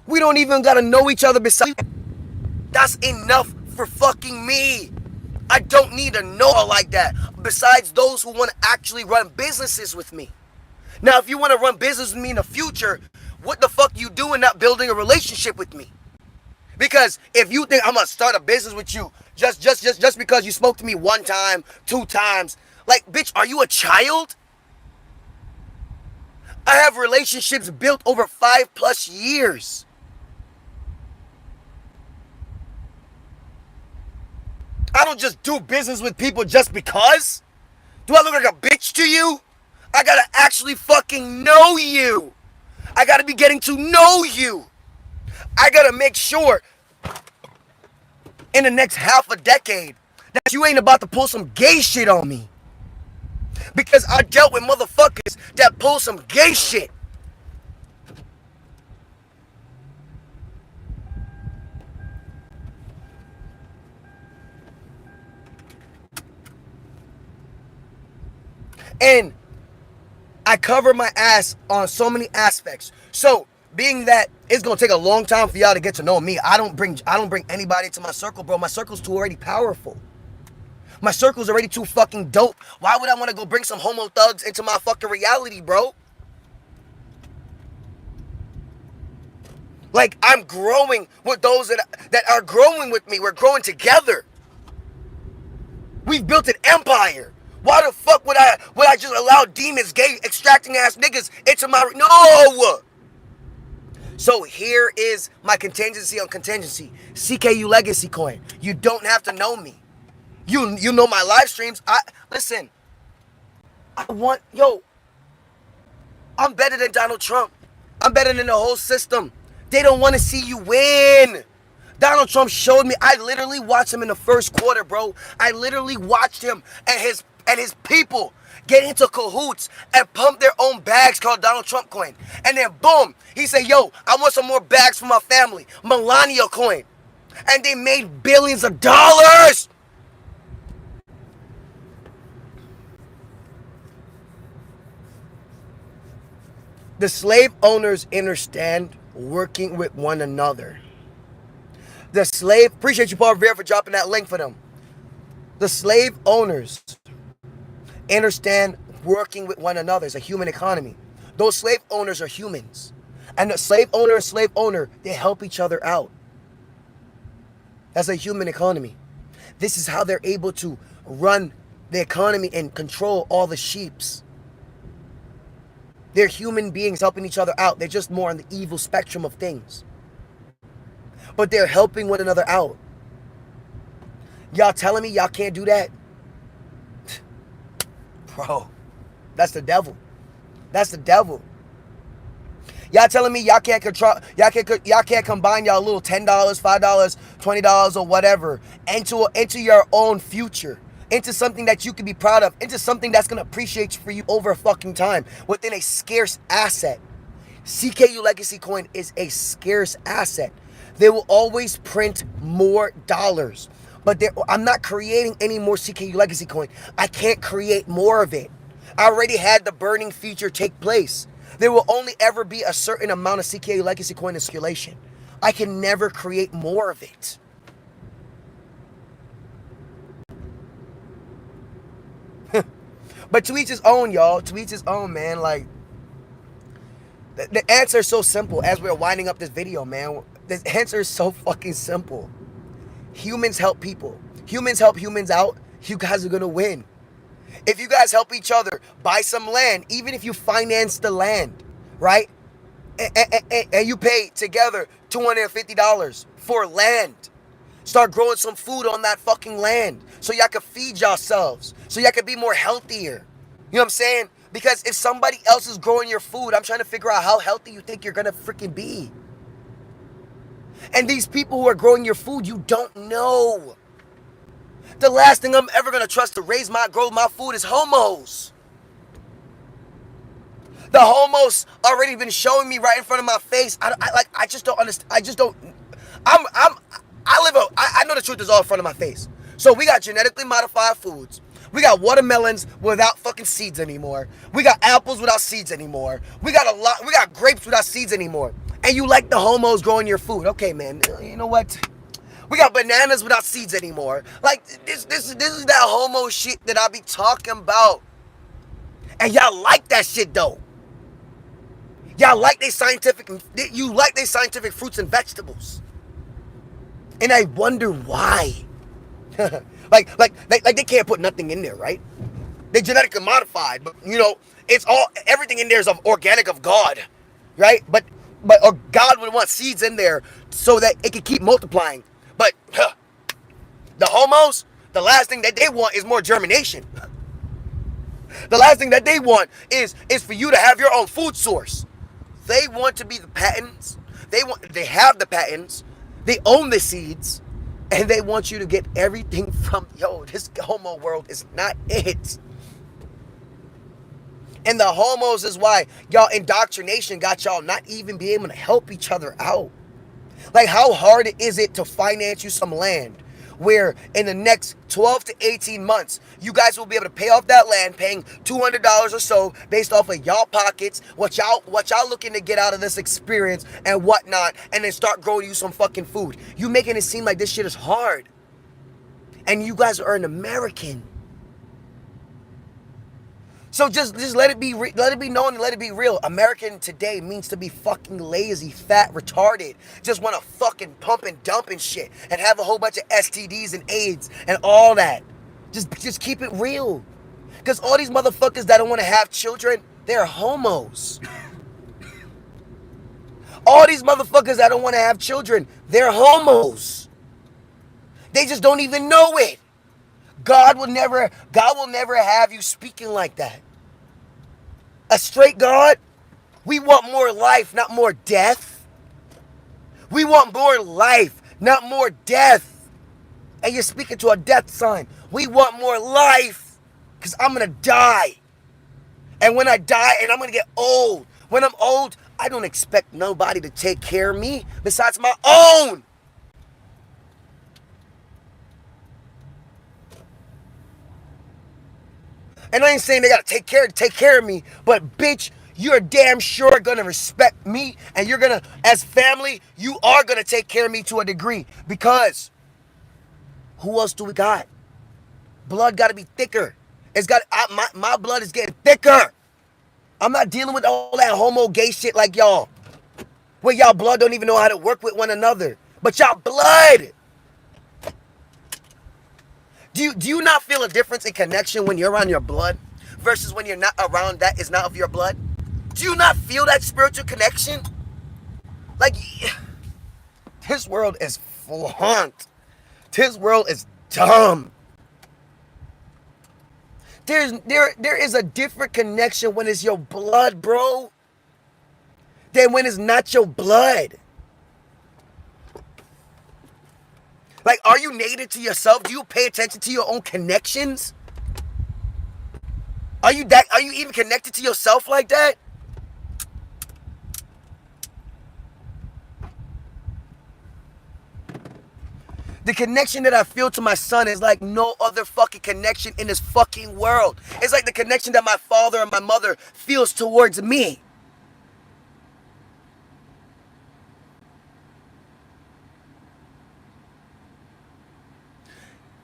We don't even gotta know each other besides. That's enough for fucking me. I don't need to know all like that. Besides those who want to actually run businesses with me. Now, if you want to run business with me in the future, what the fuck you doing not building a relationship with me? Because if you think I'm gonna start a business with you just because you spoke to me one time, 2 times, like, bitch, are you a child? I have relationships built over 5+ years. I don't just do business with people just because. Do I look like a bitch to you? I gotta actually fucking know you. I gotta be getting to know you. I gotta make sure in the next half a decade that you ain't about to pull some gay shit on me. Because I dealt with motherfuckers that pull some gay shit. And I cover my ass on so many aspects. So, being that it's gonna take a long time for y'all to get to know me, I don't bring anybody to my circle, bro. My circle's too already powerful. My circle's already too fucking dope. Why would I want to go bring some homo thugs into my fucking reality, bro? Like, I'm growing with those that are growing with me. We're growing together. We've built an empire. Why the fuck would I just allow demons, gay, extracting ass niggas into my... No! So here is my contingency on contingency. CKU Legacy Coin. You don't have to know me. You know my live streams. Listen. I'm better than Donald Trump. I'm better than the whole system. They don't want to see you win. Donald Trump showed me. I literally watched him in the first quarter, bro. I literally watched him and his people get into cahoots and pump their own bags called Donald Trump coin. And then boom, he said, yo, I want some more bags for my family. Melania coin. And they made billions of dollars. The slave owners understand working with one another. The slave, appreciate you, Paul Revere, for dropping that link for them. The slave owners understand working with one another. It's a human economy. Those slave owners are humans. And the slave owner and slave owner, they help each other out. That's a human economy. This is how they're able to run the economy and control all the sheeps. They're human beings helping each other out. They're just more on the evil spectrum of things. But they're helping one another out. Y'all telling me y'all can't do that? Bro, that's the devil. That's the devil. Y'all telling me y'all can't control, y'all can't combine y'all little $10, $5, $20 or whatever into your own future, into something that you can be proud of, into something that's gonna appreciate for you over a fucking time within a scarce asset. CKU Legacy Coin is a scarce asset. They will always print more dollars, but I'm not creating any more CKU Legacy Coin. I can't create more of it. I already had the burning feature take place. There will only ever be a certain amount of CKU Legacy Coin in circulation. I can never create more of it. But to each his own, y'all. To each his own, man. Like, the answer is so simple as we're winding up this video, man. The answer is so fucking simple. Humans help people. Humans help humans out. You guys are going to win. If you guys help each other buy some land, even if you finance the land, right? And you pay together $250 for land. Start growing some food on that fucking land so y'all can feed yourselves, so y'all can be more healthier. You know what I'm saying? Because if somebody else is growing your food, I'm trying to figure out how healthy you think you're going to freaking be. And these people who are growing your food, you don't know. The last thing I'm ever going to trust to grow my food is homos. The homos already been showing me right in front of my face. I just don't understand. I know the truth is all in front of my face. So we got genetically modified foods. We got watermelons without fucking seeds anymore. We got apples without seeds anymore. We got grapes without seeds anymore. And you like the homos growing your food. Okay, man. You know what? We got bananas without seeds anymore. Like, this is that homo shit that I be talking about. And y'all like that shit, though. Y'all like they scientific fruits and vegetables. And I wonder why. like they can't put nothing in there, right? They genetically modified, but everything in there is organic of God, right? But God would want seeds in there so that it could keep multiplying. But the homos, the last thing that they want is more germination. The last thing that they want is for you to have your own food source. They want to be the patents. They have the patents. They own the seeds. And they want you to get everything from, this homo world is not it. And the homos is why y'all indoctrination got y'all not even be able to help each other out. Like, how hard is it to finance you some land where in the next 12 to 18 months, you guys will be able to pay off that land, paying $200 or so based off of y'all pockets, what y'all looking to get out of this experience and whatnot, and then start growing you some fucking food. You making it seem like this shit is hard. And you guys are an American. So just let it be known and let it be real. American today means to be fucking lazy, fat, retarded. Just want to fucking pump and dump and shit. And have a whole bunch of STDs and AIDS and all that. Just keep it real. Because all these motherfuckers that don't want to have children, they're homos. All these motherfuckers that don't want to have children, they're homos. They just don't even know it. God will never have you speaking like that. A straight God, we want more life, not more death. We want more life, not more death. And you're speaking to a death sign. We want more life, because I'm going to die. And when I die, and I'm going to get old. When I'm old, I don't expect nobody to take care of me besides my own. And I ain't saying they gotta take care of me, but bitch, you're damn sure gonna respect me, and you're gonna, as family, you are gonna take care of me to a degree. Because who else do we got? Blood gotta be thicker. It's got my blood is getting thicker. I'm not dealing with all that homo gay shit like y'all. Where y'all blood don't even know how to work with one another. But y'all blood. Do you not feel a difference in connection when you're around your blood versus when you're not around that is not of your blood? Do you not feel that spiritual connection? Like, this world is flaunt. This world is dumb. There is a different connection when it's your blood, bro, than when it's not your blood. Like, are you native to yourself? Do you pay attention to your own connections? Are you even connected to yourself like that? The connection that I feel to my son is like no other fucking connection in this fucking world. It's like the connection that my father and my mother feels towards me.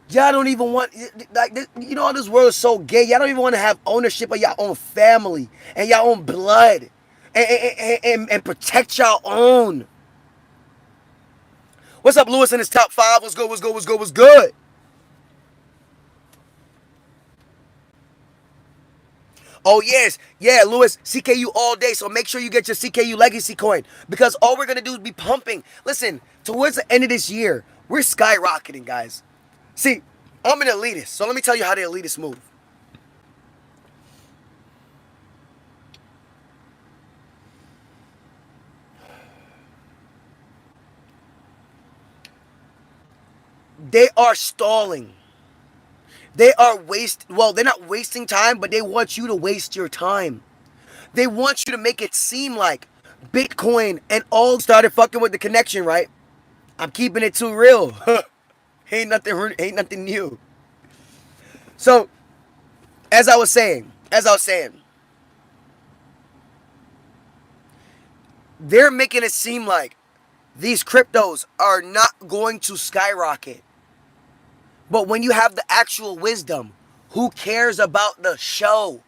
Y'all don't even want, like, you know, this world is so gay. Y'all don't even want to have ownership of your own family and your own blood and protect your own. What's up, Lewis, in his top 5? What's good, what's good, what's good, what's good? Oh, yes. Yeah, Lewis, CKU all day. So make sure you get your CKU Legacy Coin. Because all we're going to do is be pumping. Listen, towards the end of this year, we're skyrocketing, guys. See, I'm an elitist. So let me tell you how the elitists move. They are stalling. They are they're not wasting time, but they want you to waste your time. They want you to make it seem like Bitcoin and all started fucking with the connection, right? I'm keeping it too real. ain't nothing new. So, as I was saying, they're making it seem like these cryptos are not going to skyrocket. But when you have the actual wisdom, who cares about the show?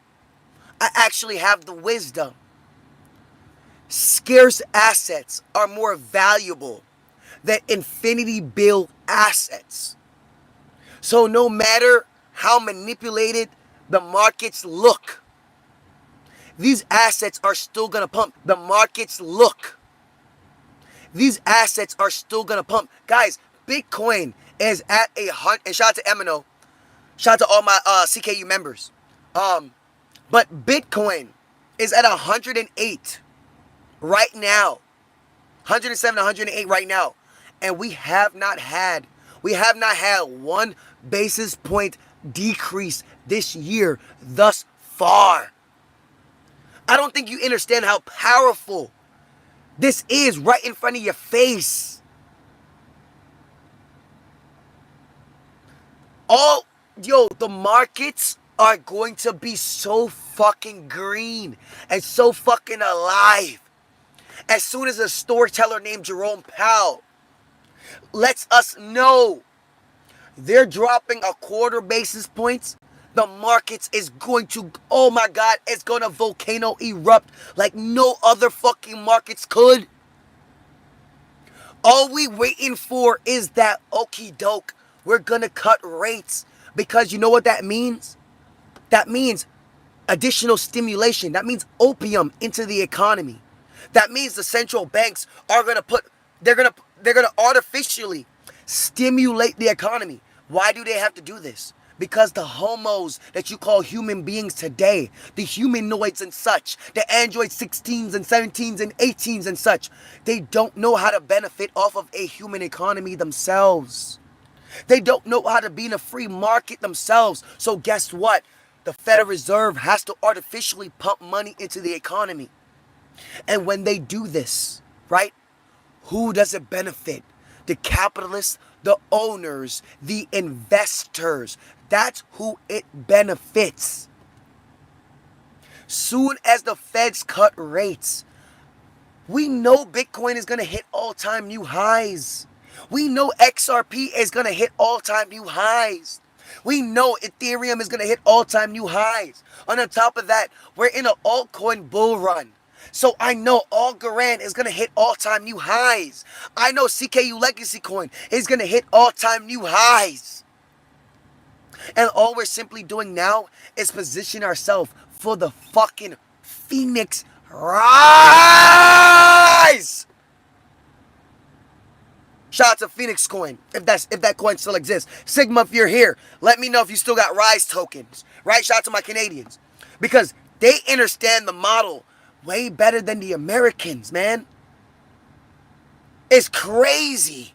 I actually have the wisdom. Scarce assets are more valuable than infinity bill assets. So no matter how manipulated the markets look, these assets are still going to pump. The markets look. These assets are still going to pump. Guys, Bitcoin is at 100. And shout out to Emino. Shout out to all my CKU members. But Bitcoin is at 108 right now. 107, 108 right now. And we have not had 1 basis point decrease this year thus far. I don't think you understand how powerful this is right in front of your face. The markets are going to be so fucking green and so fucking alive as soon as a storyteller named Jerome Powell lets us know they're dropping 1/4 basis points. The markets is going to, oh my God, it's going to volcano erupt like no other fucking markets could. All we waiting for is that okie doke. We're going to cut rates because you know what that means? That means additional stimulation. That means opium into the economy. That means the central banks are going to they're going to artificially stimulate the economy. Why do they have to do this? Because the homos that you call human beings today, the humanoids and such, the Android 16s and 17s and 18s and such, they don't know how to benefit off of a human economy themselves. They don't know how to be in a free market themselves. So guess what? The Federal Reserve has to artificially pump money into the economy. And when they do this, right, who does it benefit? The capitalists, the owners, the investors. That's who it benefits. Soon as the feds cut rates, we know Bitcoin is going to hit all-time new highs. We know XRP is going to hit all-time new highs. We know Ethereum is going to hit all-time new highs. On top of that, we're in an altcoin bull run. So I know Algorand is going to hit all-time new highs. I know CKU Legacy Coin is going to hit all-time new highs. And all we're simply doing now is position ourselves for the fucking Phoenix rise. Shout out to Phoenix Coin, if that coin still exists. Sigma, if you're here, let me know if you still got Rise tokens, right? Shout out to my Canadians, because they understand the model way better than the Americans, man. It's crazy.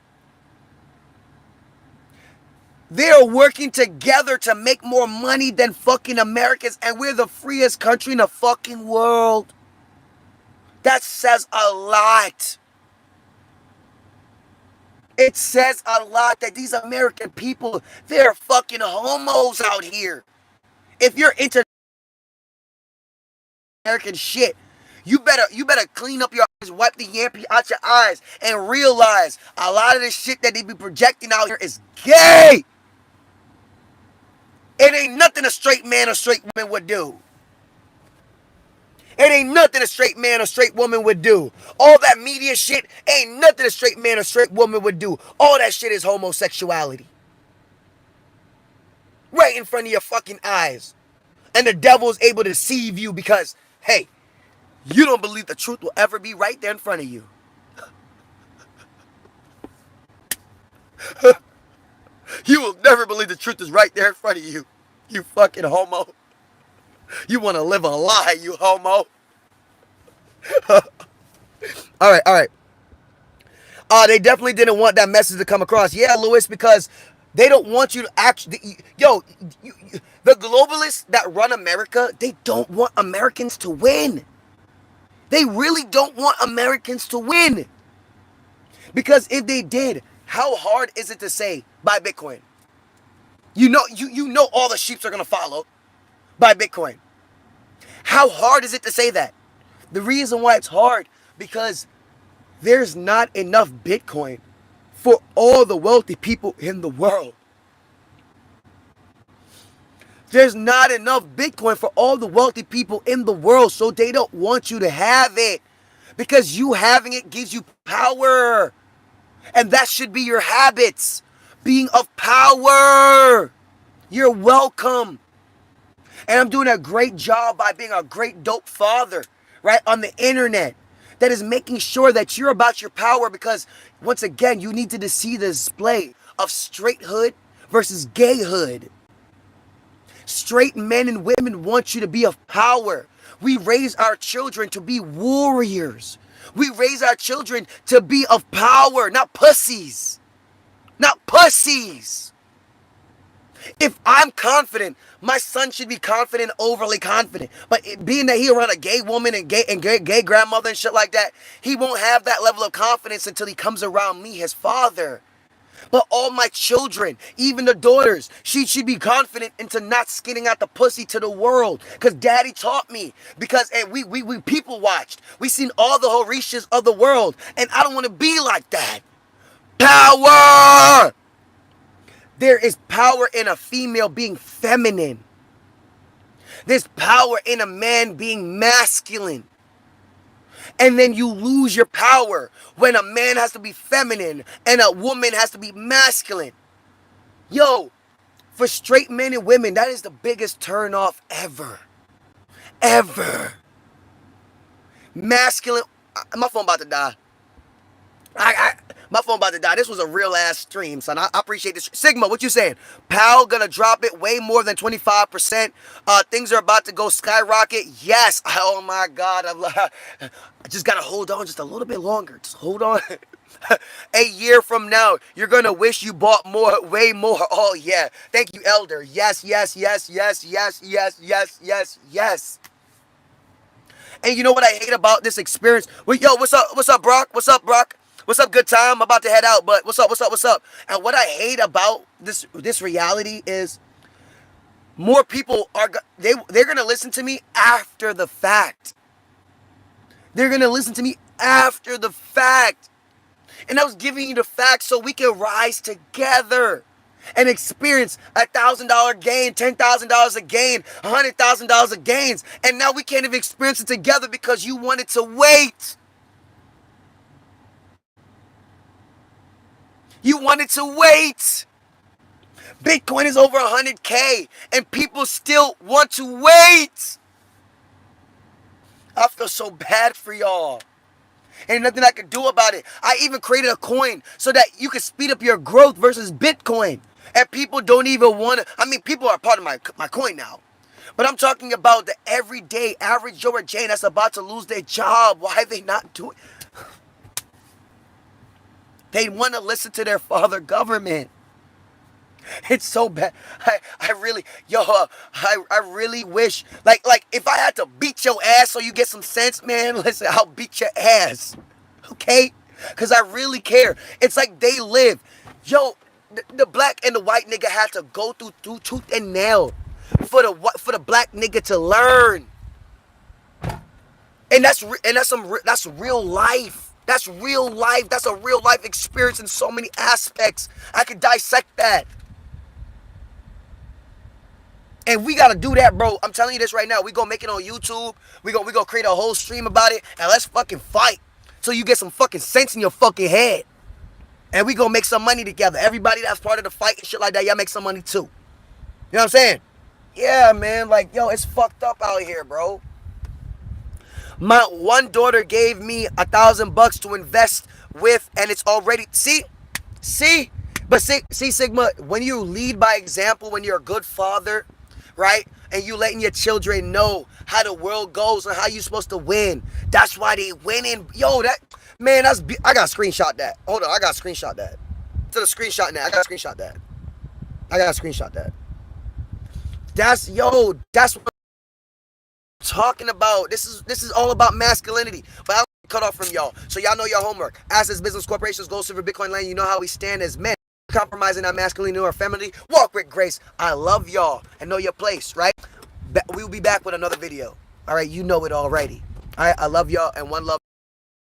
They're working together to make more money than fucking Americans, and we're the freest country in the fucking world. That says a lot. It says a lot that these American people, they're fucking homos out here. If you're into American shit, you better clean up your eyes, wipe the yampy out your eyes, and realize a lot of this shit that they be projecting out here is gay. It ain't nothing a straight man or straight woman would do. It ain't nothing a straight man or straight woman would do. All that media shit ain't nothing a straight man or straight woman would do. All that shit is homosexuality. Right in front of your fucking eyes. And the devil is able to deceive you because, hey, you don't believe the truth will ever be right there in front of you. You will never believe the truth is right there in front of you. You fucking homo. You want to live a lie, you homo. All right. They definitely didn't want that message to come across. Yeah, Lewis, because they don't want you to actually... the globalists that run America, they don't want Americans to win. They really don't want Americans to win. Because if they did, how hard is it to say, buy Bitcoin? You know all the sheeps are going to follow. Buy Bitcoin. How hard is it to say that? The reason why it's hard, because there's not enough Bitcoin for all the wealthy people in the world. There's not enough Bitcoin for all the wealthy people in the world, so they don't want you to have it. Because you having it gives you power. And that should be your habits. Being of power. You're welcome. And I'm doing a great job by being a great dope father, right, on the internet. That is making sure that you're about your power, because, once again, you need to see the display of straighthood versus gayhood. Straight men and women want you to be of power. We raise our children to be warriors. We raise our children to be of power, not pussies. Not pussies. If I'm confident, my son should be confident, overly confident. But being that he around a gay woman and gay grandmother and shit like that, he won't have that level of confidence until he comes around me, his father. But all my children, even the daughters, she should be confident into not skinning out the pussy to the world. Because daddy taught me. Because we people watched. We seen all the Horishas of the world. And I don't want to be like that. Power! There is power in a female being feminine. There's power in a man being masculine. And then you lose your power when a man has to be feminine and a woman has to be masculine. Yo, for straight men and women, that is the biggest turnoff ever. Ever. Masculine. My phone about to die. My phone about to die. This was a real ass stream, son. I appreciate this. Sigma, what you saying? Powell gonna drop it way more than 25%. Things are about to go skyrocket. Yes. Oh my God. I just gotta hold on just a little bit longer. Just hold on. A year from now, you're gonna wish you bought more, way more. Oh yeah. Thank you, Elder. Yes. And you know what I hate about this experience? Well, yo, what's up, Brock? What's up, Brock? What's up, good time? I'm about to head out, but what's up? And what I hate about this reality is More people are they're gonna listen to me after the fact. They're gonna listen to me after the fact. And I was giving you the facts so we can rise together and experience $1,000 gain, $10,000 a gain, $100,000 a gains. And now we can't even experience it together because you wanted to wait. You wanted to wait. Bitcoin is over 100K and people still want to wait. I feel so bad for y'all. Ain't nothing I could do about it. I even created a coin so that you can speed up your growth versus Bitcoin. And people don't even want to. I mean, people are part of my coin now. But I'm talking about the everyday average Joe or Jane that's about to lose their job. Why are they not doing? They want to listen to their father government. It's so bad. I really, I really wish, like if I had to beat your ass so you get some sense, man, listen, I'll beat your ass, okay? Because I really care. It's like they live. Yo, the black and the white nigga had to go through tooth and nail for the black nigga to learn. And that's real life. That's real life. That's a real life experience in so many aspects. I could dissect that. And we gotta do that, bro. I'm telling you this right now. We gonna make it on YouTube. We gonna create a whole stream about it, and let's fucking fight. So you get some fucking sense in your fucking head. And we gonna make some money together. Everybody that's part of the fight and shit like that, y'all make some money too. You know what I'm saying? Yeah, man. Like, yo, it's fucked up out here, bro. My one daughter gave me $1,000 to invest with, and it's already but see, Sigma, when you lead by example, when you're a good father, right? And you letting your children know how the world goes and how you're supposed to win. That's why they winning. Yo, that man, I gotta screenshot that. Hold on, I gotta screenshot that. To the screenshot now. I gotta screenshot that. That's what I'm talking about. This is all about masculinity. But I'll cut off from y'all. So y'all know your homework. Assets, business, corporations, gold, silver, Bitcoin, land. You know how we stand as men. Compromising our masculinity or femininity. Walk with grace. I love y'all and know your place, right? We will be back with another video. All right, you know it already. All right, I love y'all and one love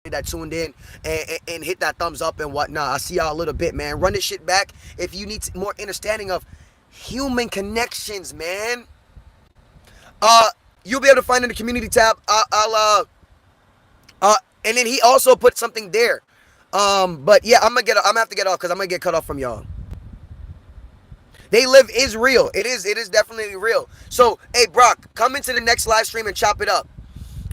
that tuned in and hit that thumbs up and whatnot. I'll see y'all a little bit, man. Run this shit back if you need more understanding of human connections, man. You'll be able to find in the community tab. And then he also put something there. But yeah, I'm gonna have to get off because I'm gonna get cut off from y'all. They live is real. It is definitely real. So, hey, Brock, come into the next live stream and chop it up.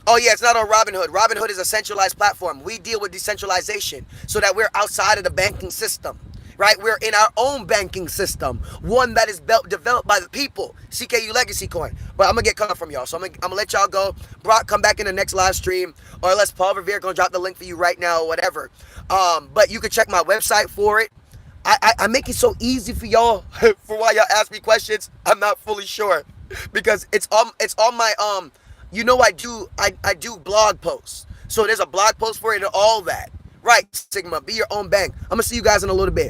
Oh yeah, it's not on Robinhood. Robinhood is a centralized platform. We deal with decentralization so that we're outside of the banking system, right? We're in our own banking system, one that is developed by the people. CKU Legacy Coin. But I'm gonna get cut off from y'all, so I'm gonna let y'all go. Brock, come back in the next live stream, or unless Paul Revere gonna drop the link for you right now, or whatever. But you can check my website for it. I make it so easy for y'all for why y'all ask me questions. I'm not fully sure because it's on my I do blog posts. So there's a blog post for it and all that. Right, Sigma, be your own bank. I'm gonna see you guys in a little bit.